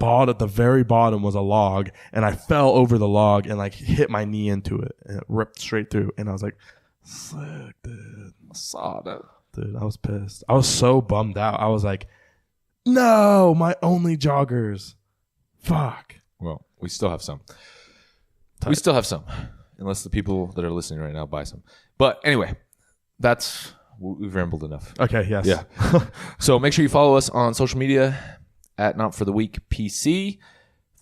very bottom was a log, and I fell over the log and like hit my knee into it, and it ripped straight through. And I was like, "Sick, dude."
I saw that.
Dude, I was pissed. I was so bummed out. I was like, "No, my only joggers, fuck."
Well, we still have some. We still have some, unless the people that are listening right now buy some. But anyway, we've rambled enough.
Okay, yes,
Yeah. So make sure you follow us on social media at Not For The Week PC.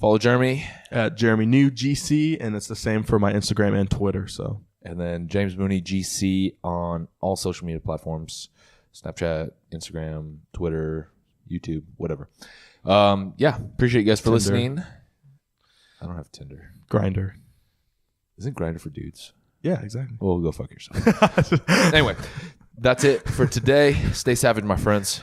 Follow Jeremy.
At Jeremy New GC, and it's the same for my Instagram and Twitter. So
And then James Mooney GC on all social media platforms. Snapchat, Instagram, Twitter, YouTube, whatever. Appreciate you guys for
Tinder.
listening. I don't have Tinder.
Grinder.
Isn't Grindr for dudes?
Yeah, exactly.
Well, go fuck yourself. Anyway, that's it for today. Stay savage, my friends.